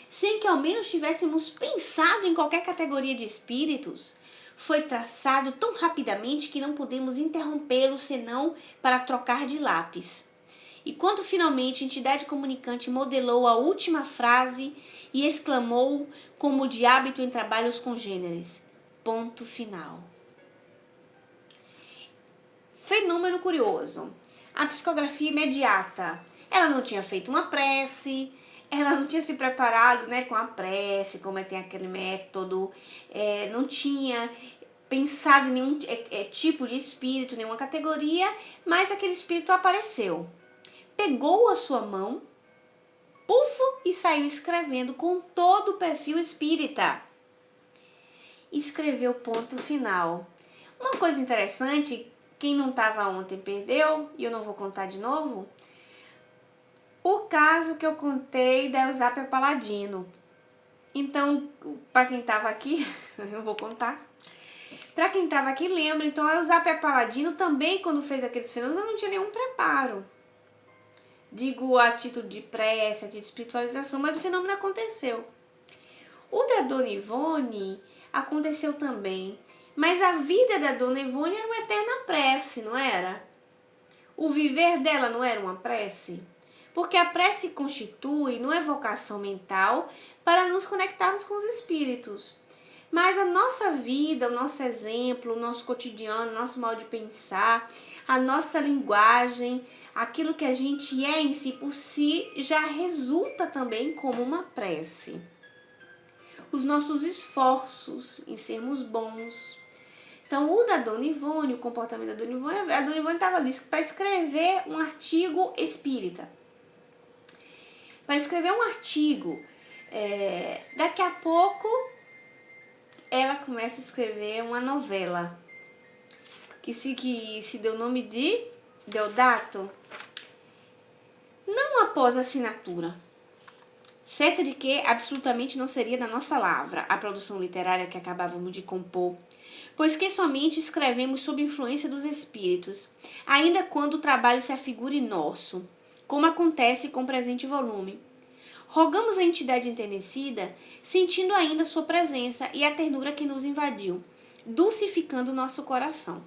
sem que ao menos tivéssemos pensado em qualquer categoria de espíritos, foi traçado tão rapidamente que não pudemos interrompê-lo senão para trocar de lápis. E quando finalmente a entidade comunicante modelou a última frase e exclamou, como de hábito em trabalhos congêneres, ponto final. Fenômeno curioso. A psicografia imediata. Ela não tinha feito uma prece, ela não tinha se preparado, com a prece, como tem aquele método, não tinha pensado em nenhum tipo de espírito, nenhuma categoria, mas aquele espírito apareceu. Pegou a sua mão, pufo, e saiu escrevendo com todo o perfil espírita. Escreveu ponto final. Uma coisa interessante, quem não estava ontem perdeu, e eu não vou contar de novo, o caso que eu contei da Eusápia Paladino. Então, para quem estava aqui, eu vou contar. Para quem estava aqui, lembra, então a Eusápia Paladino também, quando fez aqueles fenômenos, não tinha nenhum preparo. Digo a título de prece, a título de espiritualização, mas o fenômeno aconteceu. O da Dona Ivone aconteceu também, mas a vida da Dona Ivone era uma eterna prece, não era? O viver dela não era uma prece? Porque a prece constitui, não é vocação mental, para nos conectarmos com os espíritos. Mas a nossa vida, o nosso exemplo, o nosso cotidiano, o nosso modo de pensar, a nossa linguagem, aquilo que a gente é em si por si, já resulta também como uma prece. Os nossos esforços em sermos bons. Então, o da Dona Ivone, o comportamento da Dona Ivone, a Dona Ivone estava ali para escrever um artigo espírita. Para escrever um artigo, daqui a pouco ela começa a escrever uma novela, que se deu o nome de Deodato, não após a assinatura, certa de que absolutamente não seria da nossa lavra a produção literária que acabávamos de compor, pois que somente escrevemos sob influência dos espíritos, ainda quando o trabalho se afigure nosso, como acontece com o presente volume. Rogamos a entidade enternecida, sentindo ainda sua presença e a ternura que nos invadiu, dulcificando nosso coração.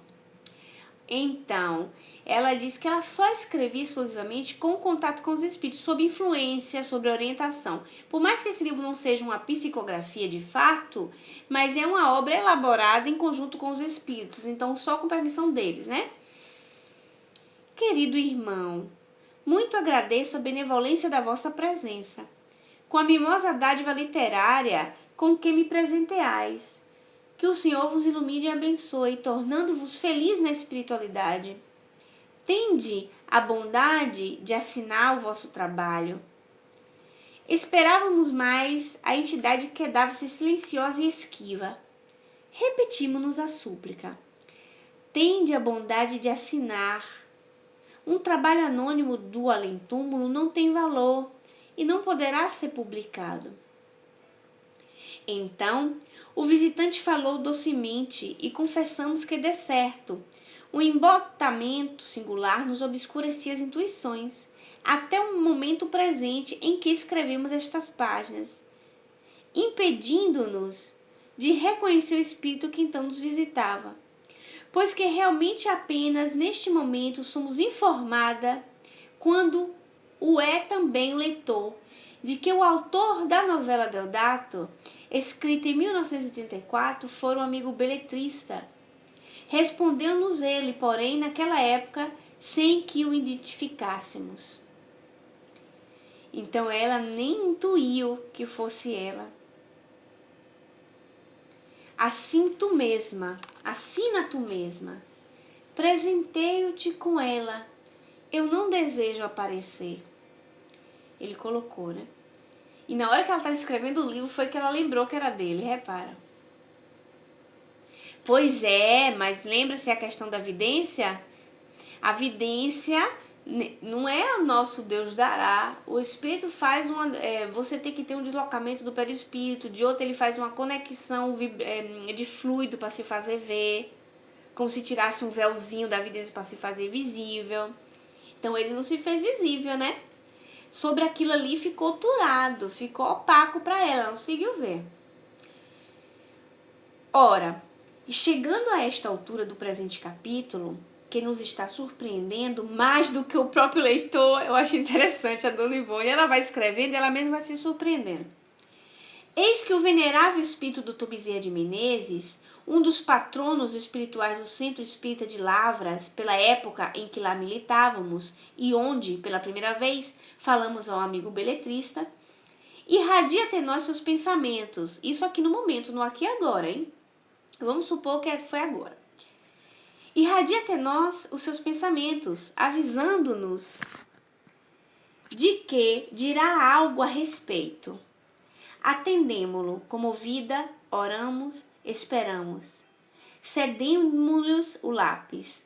Então, ela diz que ela só escrevia exclusivamente com o contato com os espíritos, sob influência, sob orientação. Por mais que esse livro não seja uma psicografia de fato, mas é uma obra elaborada em conjunto com os espíritos, então só com permissão deles, Querido irmão, muito agradeço a benevolência da vossa presença, com a mimosa dádiva literária com que me presenteais. Que o Senhor vos ilumine e abençoe, tornando-vos feliz na espiritualidade. Tende a bondade de assinar o vosso trabalho. Esperávamos mais a entidade quedava-se silenciosa e esquiva. Repetimos-nos a súplica. tende a bondade de assinar. Um trabalho anônimo do além-túmulo não tem valor e não poderá ser publicado. Então, o visitante falou docemente e confessamos que, de certo, o embotamento singular nos obscurecia as intuições, até o momento presente em que escrevemos estas páginas, impedindo-nos de reconhecer o espírito que então nos visitava, pois que realmente apenas neste momento somos informada, quando o é também o leitor, de que o autor da novela Deodato, escrita em 1934, foi um amigo beletrista. Respondeu-nos ele, porém, naquela época, sem que o identificássemos. Então ela nem intuiu que fosse ela. Assim tu mesma, assina tu mesma, presenteio-te com ela, eu não desejo aparecer. Ele colocou, né? E na hora que ela estava escrevendo o livro foi que ela lembrou que era dele, repara. Pois é, mas lembra-se a questão da vidência? A vidência não é o nosso Deus dará. O Espírito faz você tem que ter um deslocamento do perispírito, de outro ele faz uma conexão de fluido para se fazer ver, como se tirasse um véuzinho da vidência para se fazer visível. Então ele não se fez visível, né? Sobre aquilo ali ficou turado, ficou opaco para ela, não conseguiu ver. Ora, chegando a esta altura do presente capítulo, que nos está surpreendendo mais do que o próprio leitor, eu acho interessante a Dona Ivone, ela vai escrevendo e ela mesma vai se surpreendendo. Eis que o venerável espírito do Bezerra de Menezes, um dos patronos espirituais do Centro Espírita de Lavras, pela época em que lá militávamos e onde, pela primeira vez, falamos ao amigo beletrista, irradia até nós seus pensamentos. Isso aqui no momento, no aqui e agora, hein? Vamos supor que foi agora. Irradia até nós os seus pensamentos, avisando-nos de que dirá algo a respeito. Atendemo-lo, comovida, oramos, esperamos. Cedemos-lhes o lápis.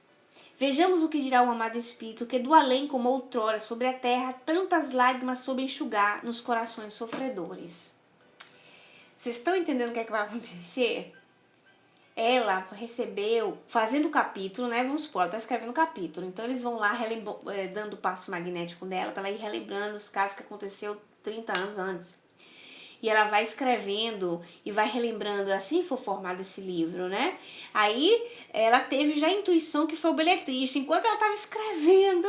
Vejamos o que dirá o amado Espírito, que do além, como outrora, sobre a terra, tantas lágrimas soube enxugar nos corações sofredores. Vocês estão entendendo o que é que vai acontecer? Ela recebeu, fazendo o capítulo, né? Vamos supor, ela está escrevendo o capítulo. Então, eles vão lá dando o passe magnético dela, para ela ir relembrando os casos que aconteceu 30 anos antes. E ela vai escrevendo e vai relembrando, assim foi formado esse livro, né? Aí, ela teve já a intuição que foi o beletrista. Enquanto ela estava escrevendo,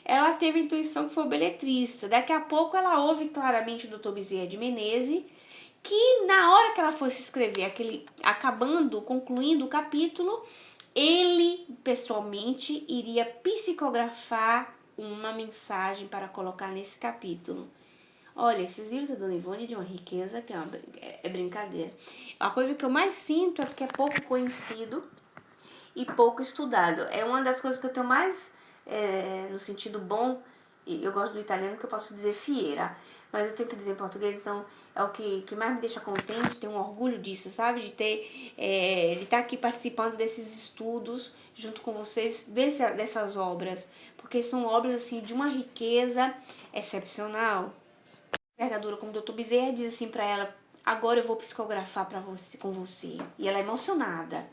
ela teve a intuição que foi o beletrista. Daqui a pouco, ela ouve claramente o Dr. Bezerra de Menezes, que na hora que ela fosse escrever, concluindo o capítulo, ele pessoalmente iria psicografar uma mensagem para colocar nesse capítulo. Olha, esses livros da Dona Ivone de uma riqueza que é brincadeira. A coisa que eu mais sinto é porque é pouco conhecido e pouco estudado. É uma das coisas que eu tenho mais, no sentido bom, eu gosto do italiano que eu posso dizer fiera, mas eu tenho que dizer em português, então é o que mais me deixa contente, tenho um orgulho disso, sabe? De estar aqui participando desses estudos junto com vocês, dessas obras, porque são obras assim de uma riqueza excepcional. Envergadura, como o Dr. Bezerra diz assim para ela: agora eu vou psicografar com você. E ela é emocionada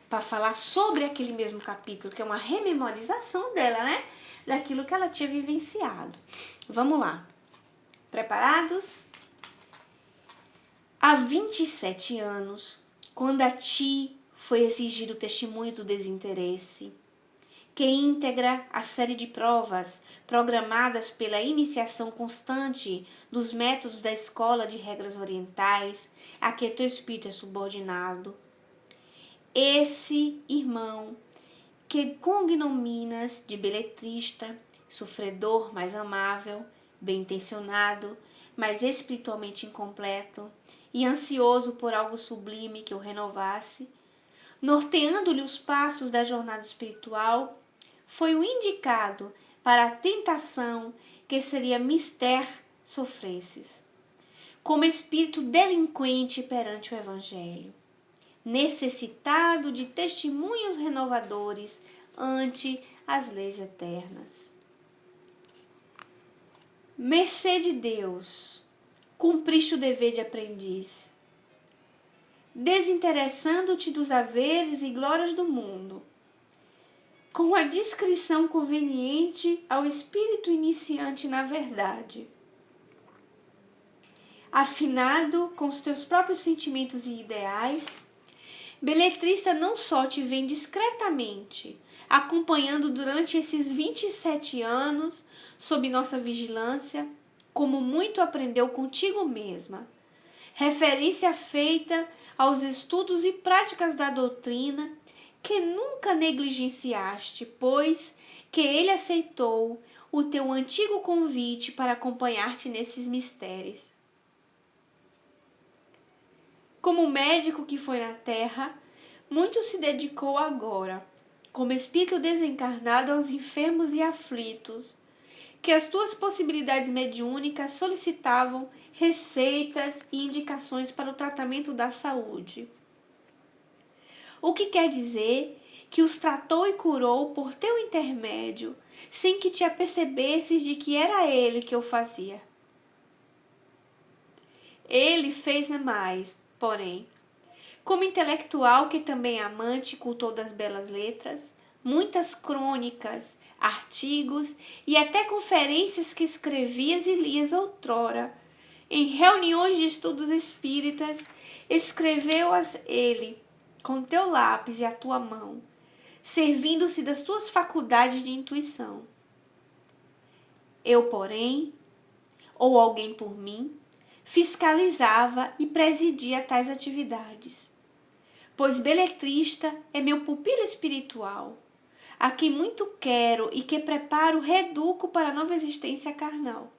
para falar sobre aquele mesmo capítulo, que é uma rememorização dela, né? Daquilo que ela tinha vivenciado. Vamos lá. Preparados? Há 27 anos, quando a ti foi exigido o testemunho do desinteresse, que íntegra a série de provas programadas pela iniciação constante dos métodos da escola de regras orientais a que teu espírito é subordinado. Esse irmão, que cognominas de beletrista, sofredor, mas amável, bem-intencionado, mas espiritualmente incompleto e ansioso por algo sublime que o renovasse, norteando-lhe os passos da jornada espiritual, foi o indicado para a tentação que seria mister sofresses, como espírito delinquente perante o Evangelho. necessitado de testemunhos renovadores ante as leis eternas. Mercê de Deus, cumpriste o dever de aprendiz, desinteressando-te dos haveres e glórias do mundo, com a discrição conveniente ao espírito iniciante na verdade. Afinado com os teus próprios sentimentos e ideais, Beletrista não só te vem discretamente acompanhando durante esses 27 anos sob nossa vigilância, como muito aprendeu contigo mesma. Referência feita aos estudos e práticas da doutrina que nunca negligenciaste, pois que ele aceitou o teu antigo convite para acompanhar-te nesses mistérios. Como médico que foi na terra, muito se dedicou agora, como espírito desencarnado, aos enfermos e aflitos, que as tuas possibilidades mediúnicas solicitavam receitas e indicações para o tratamento da saúde. O que quer dizer que os tratou e curou por teu intermédio, sem que te apercebesses de que era ele que o fazia. Ele fez mais, porém, como intelectual que também amante e cultor das belas letras, muitas crônicas, artigos e até conferências que escrevias e lias outrora, em reuniões de estudos espíritas, escreveu-as ele, com teu lápis e a tua mão, servindo-se das tuas faculdades de intuição. Eu, porém, ou alguém por mim, fiscalizava e presidia tais atividades, pois Beletrista é meu pupilo espiritual, a quem muito quero e que preparo reduco para a nova existência carnal.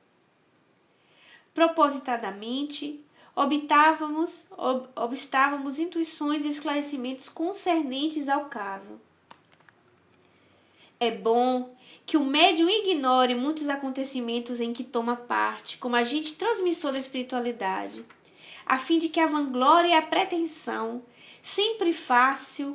Propositadamente, obstávamos intuições e esclarecimentos concernentes ao caso. É bom que o médium ignore muitos acontecimentos em que toma parte, como agente transmissor da espiritualidade, a fim de que a vanglória e a pretensão, sempre fáceis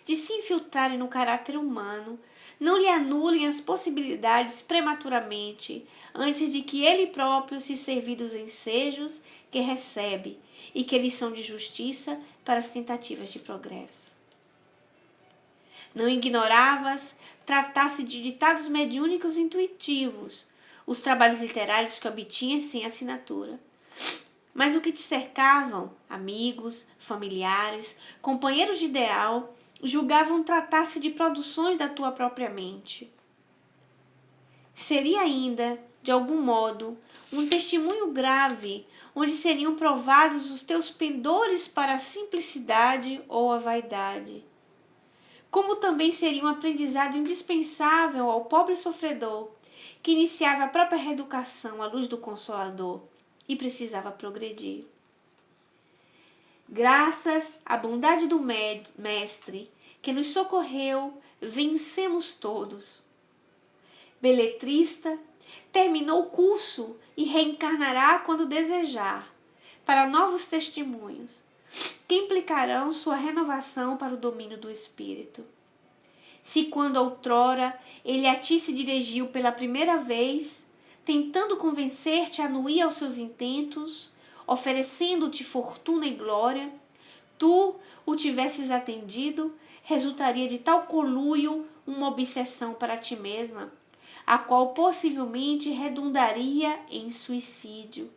de se infiltrarem no caráter humano, não lhe anulem as possibilidades prematuramente, antes de que ele próprio se servir dos ensejos que recebe e que lhes são de justiça para as tentativas de progresso. Não ignoravas tratar-se de ditados mediúnicos intuitivos, os trabalhos literários que obtinhas sem assinatura. Mas o que te cercavam, amigos, familiares, companheiros de ideal, julgavam tratar-se de produções da tua própria mente. Seria ainda, de algum modo, um testemunho grave, onde seriam provados os teus pendores para a simplicidade ou a vaidade. Como também seria um aprendizado indispensável ao pobre sofredor, que iniciava a própria reeducação à luz do Consolador e precisava progredir. Graças à bondade do Mestre, que nos socorreu, vencemos todos. Beletrista terminou o curso e reencarnará quando desejar, para novos testemunhos, que implicarão sua renovação para o domínio do espírito. Se quando outrora ele a ti se dirigiu pela primeira vez, tentando convencer-te a anuir aos seus intentos, oferecendo-te fortuna e glória, tu o tivesses atendido, resultaria de tal conluio uma obsessão para ti mesma, a qual possivelmente redundaria em suicídio,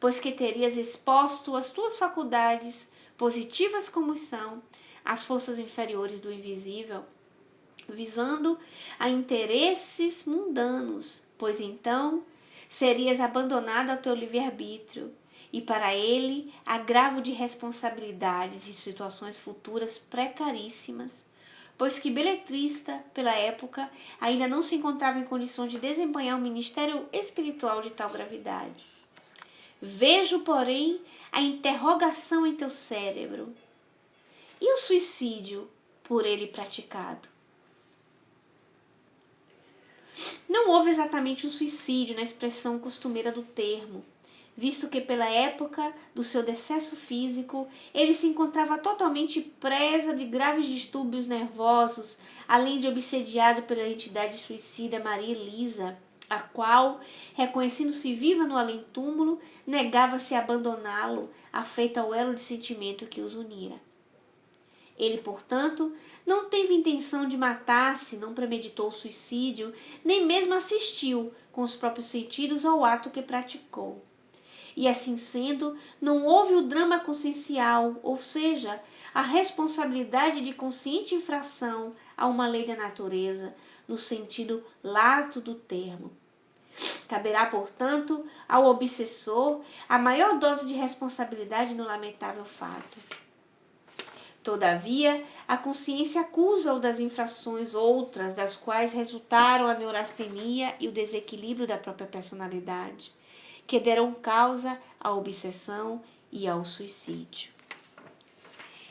pois que terias exposto as tuas faculdades, positivas como são, às forças inferiores do invisível, visando a interesses mundanos, pois então serias abandonada ao teu livre-arbítrio, e para ele agravo de responsabilidades e situações futuras precaríssimas, pois que Beletrista, pela época, ainda não se encontrava em condições de desempenhar um ministério espiritual de tal gravidade. Vejo, porém, a interrogação em teu cérebro. E o suicídio por ele praticado? Não houve exatamente um suicídio na expressão costumeira do termo, visto que pela época do seu decesso físico, ele se encontrava totalmente presa de graves distúrbios nervosos, além de obsediado pela entidade suicida Maria Elisa, a qual, reconhecendo-se viva no além-túmulo, negava-se a abandoná-lo, afeita ao elo de sentimento que os unira. Ele, portanto, não teve intenção de matar-se, não premeditou o suicídio, nem mesmo assistiu com os próprios sentidos ao ato que praticou. E assim sendo, não houve o drama consciencial, ou seja, a responsabilidade de consciente infração a uma lei da natureza, no sentido lato do termo. Caberá, portanto, ao obsessor a maior dose de responsabilidade no lamentável fato. Todavia, a consciência acusa-o das infrações outras, das quais resultaram a neurastenia e o desequilíbrio da própria personalidade, que deram causa à obsessão e ao suicídio.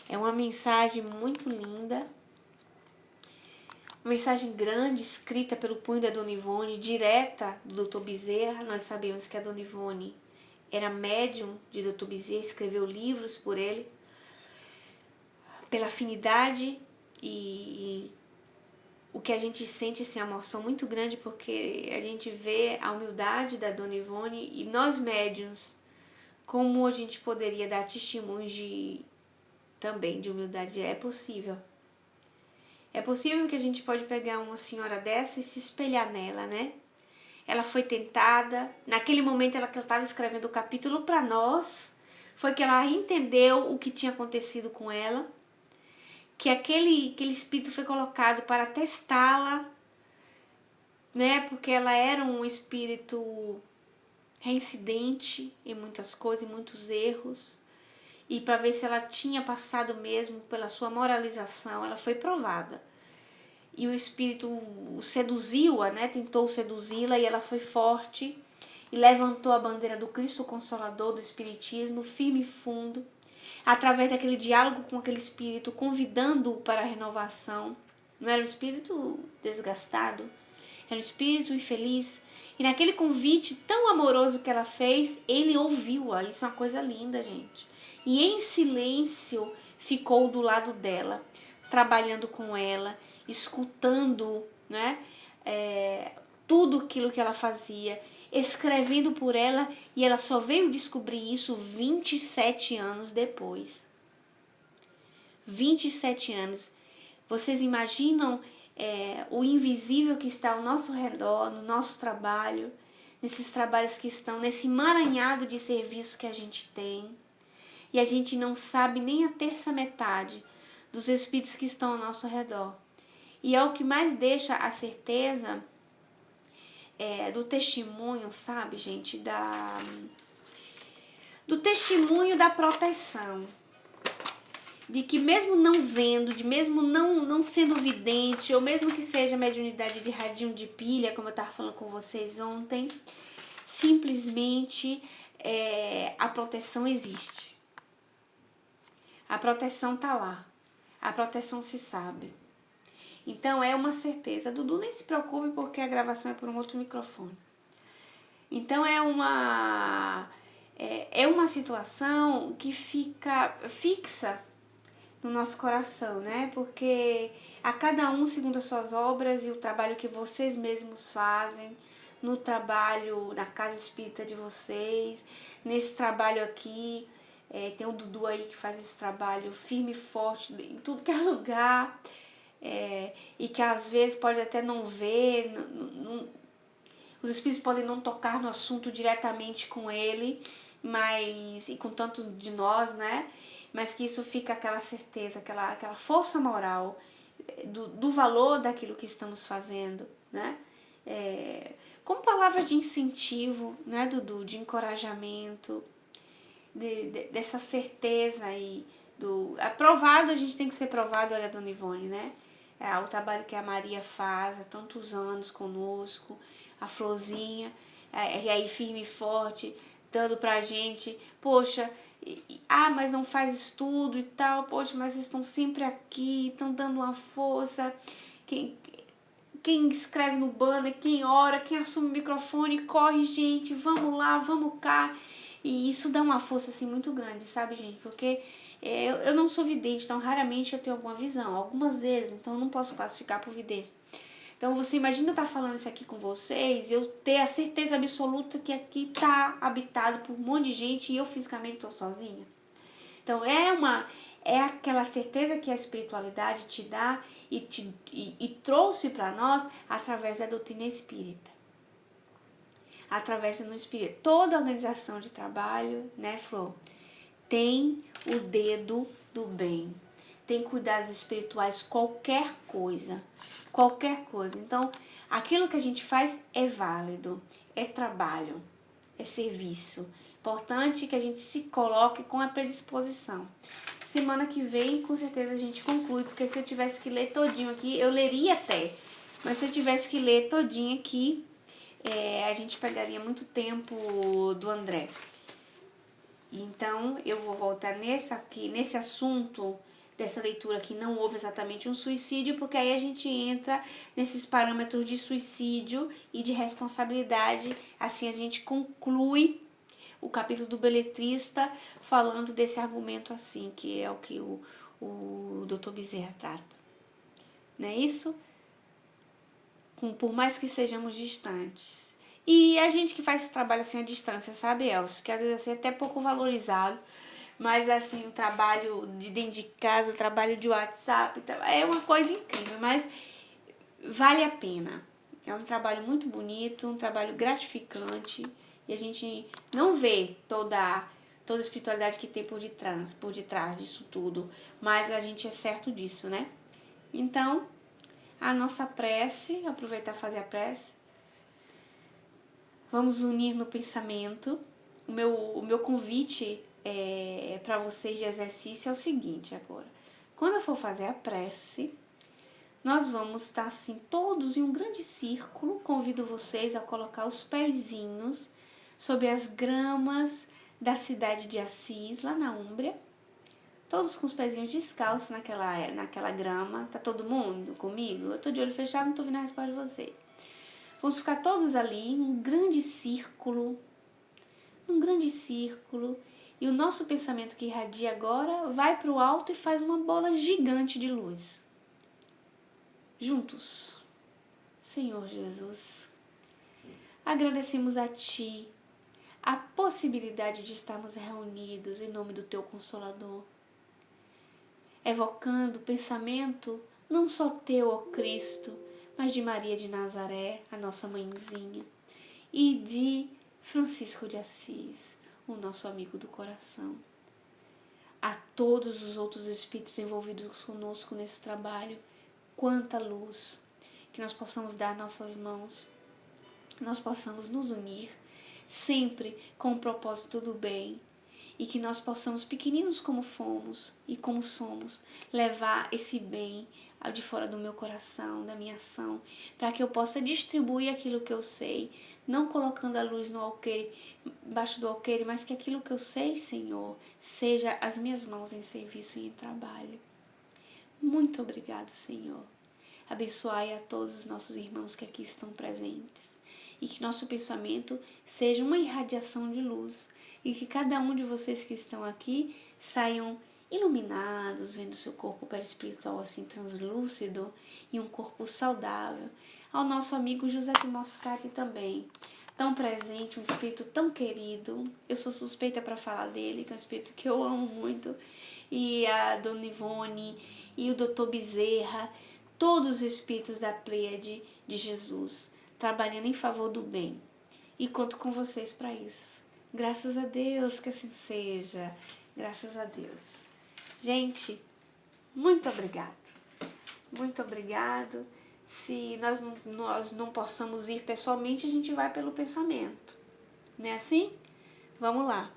É uma mensagem muito linda, uma mensagem grande, escrita pelo punho da Dona Ivone, direta do Dr. Bezerra. Nós sabemos que a Dona Ivone era médium de Dr. Bezerra, escreveu livros por ele, pela afinidade e o que a gente sente assim, uma emoção muito grande, porque a gente vê a humildade da Dona Ivone e nós médiuns, como a gente poderia dar testemunhos também de humildade. É possível. É possível que a gente pode pegar uma senhora dessa e se espelhar nela, né? Ela foi tentada, naquele momento ela estava escrevendo o capítulo para nós, foi que ela entendeu o que tinha acontecido com ela, que aquele espírito foi colocado para testá-la, né? Porque ela era um espírito reincidente em muitas coisas, em muitos erros, e para ver se ela tinha passado mesmo pela sua moralização. Ela foi provada. E o espírito seduziu-a, né? Tentou seduzi-la, e ela foi forte e levantou a bandeira do Cristo Consolador, do Espiritismo, firme e fundo, através daquele diálogo com aquele espírito, convidando-o para a renovação. Não era um espírito desgastado, era um espírito infeliz. E naquele convite tão amoroso que ela fez, ele ouviu-a. Isso é uma coisa linda, gente. E em silêncio ficou do lado dela, trabalhando com ela, escutando, né, tudo aquilo que ela fazia, escrevendo por ela, e ela só veio descobrir isso 27 anos depois. 27 anos. Vocês imaginam o invisível que está ao nosso redor, no nosso trabalho, nesses trabalhos que estão, nesse emaranhado de serviço que a gente tem, e a gente não sabe nem a terça metade dos espíritos que estão ao nosso redor. E é o que mais deixa a certeza do testemunho, sabe, gente? Do testemunho da proteção. De que mesmo não vendo, de mesmo não sendo vidente, ou mesmo que seja mediunidade de radinho de pilha, como eu estava falando com vocês ontem, simplesmente a proteção existe. A proteção tá lá. A proteção se sabe. Então é uma certeza. Dudu, nem se preocupe porque a gravação é por um outro microfone. Então é uma situação que fica fixa no nosso coração, né? Porque a cada um segundo as suas obras e o trabalho que vocês mesmos fazem, no trabalho, na casa espírita de vocês, nesse trabalho aqui, tem o Dudu aí que faz esse trabalho firme e forte em tudo que é lugar, e que às vezes pode até não ver, os espíritos podem não tocar no assunto diretamente com ele, mas e com tanto de nós, né? Mas que isso fica aquela certeza, aquela força moral do valor daquilo que estamos fazendo, né? Com palavras de incentivo, né, Dudu? De encorajamento, dessa certeza aí. Aprovado, a gente tem que ser provado, olha, Dona Ivone, né? O trabalho que a Maria faz há tantos anos conosco, a Florzinha, e aí firme e forte, dando pra gente, poxa, mas não faz estudo e tal, poxa, mas vocês estão sempre aqui, estão dando uma força, quem escreve no banner, quem ora, quem assume o microfone, corre, gente, vamos lá, vamos cá. E isso dá uma força assim muito grande, sabe, gente? Porque eu não sou vidente, então raramente eu tenho alguma visão. Algumas vezes, então eu não posso classificar por vidência. Então você imagina eu estar falando isso aqui com vocês, eu ter a certeza absoluta que aqui está habitado por um monte de gente e eu fisicamente estou sozinha. Então é aquela certeza que a espiritualidade te dá e trouxe para nós através da doutrina espírita. Através do espírito. Toda organização de trabalho, né, Flor, tem o dedo do bem. Tem cuidados espirituais, qualquer coisa. Qualquer coisa. Então, aquilo que a gente faz é válido, é trabalho, é serviço. Importante que a gente se coloque com a predisposição. Semana que vem, com certeza, a gente conclui, porque se eu tivesse que ler todinho aqui, eu leria até. Mas se eu tivesse que ler todinho aqui, a gente pegaria muito tempo do André. Então, eu vou voltar nesse assunto dessa leitura que não houve exatamente um suicídio, porque aí a gente entra nesses parâmetros de suicídio e de responsabilidade. Assim, a gente conclui o capítulo do Beletrista falando desse argumento assim, que é o que o Dr. Bezerra trata. Não é isso? Por mais que sejamos distantes. E a gente que faz esse trabalho assim à distância, sabe, Elcio? Que às vezes assim, é até pouco valorizado. Mas assim, o trabalho de dentro de casa, o trabalho de WhatsApp, é uma coisa incrível, mas vale a pena. É um trabalho muito bonito, um trabalho gratificante. E a gente não vê toda a espiritualidade que tem por detrás disso tudo. Mas a gente é certo disso, né? Então, a nossa prece, aproveitar e fazer a prece. Vamos unir no pensamento. O meu convite para vocês de exercício é o seguinte agora. Quando eu for fazer a prece, nós vamos estar assim todos em um grande círculo. Convido vocês a colocar os pezinhos sobre as gramas da cidade de Assis, lá na Úmbria. Todos com os pezinhos descalços naquela grama. Tá todo mundo comigo? Eu tô de olho fechado, não tô vendo a resposta de vocês. Vamos ficar todos ali, num grande círculo. E o nosso pensamento que irradia agora vai para o alto e faz uma bola gigante de luz. Juntos. Senhor Jesus, agradecemos a Ti a possibilidade de estarmos reunidos em nome do Teu Consolador, evocando o pensamento não só Teu, ó Cristo, mas de Maria de Nazaré, a nossa mãezinha, e de Francisco de Assis, o nosso amigo do coração. A todos os outros espíritos envolvidos conosco nesse trabalho, quanta luz, que nós possamos dar nossas mãos, nós possamos nos unir, sempre com o propósito do bem, e que nós possamos, pequeninos como fomos e como somos, levar esse bem de fora do meu coração, da minha ação, para que eu possa distribuir aquilo que eu sei, não colocando a luz no alqueire, embaixo do alqueire, mas que aquilo que eu sei, Senhor, seja as minhas mãos em serviço e em trabalho. Muito obrigado, Senhor. Abençoai a todos os nossos irmãos que aqui estão presentes e que nosso pensamento seja uma irradiação de luz e que cada um de vocês que estão aqui saiam iluminados, vendo seu corpo perispiritual assim translúcido e um corpo saudável. Ao nosso amigo José de Moscati também, tão presente, um espírito tão querido. Eu sou suspeita para falar dele, que é um espírito que eu amo muito. E a Dona Ivone e o Dr. Bezerra, todos os espíritos da Pleiade de Jesus, trabalhando em favor do bem. E conto com vocês para isso. Graças a Deus que assim seja. Graças a Deus. Gente, muito obrigado. Muito obrigado. Se nós não possamos ir pessoalmente, a gente vai pelo pensamento. Não é assim? Vamos lá.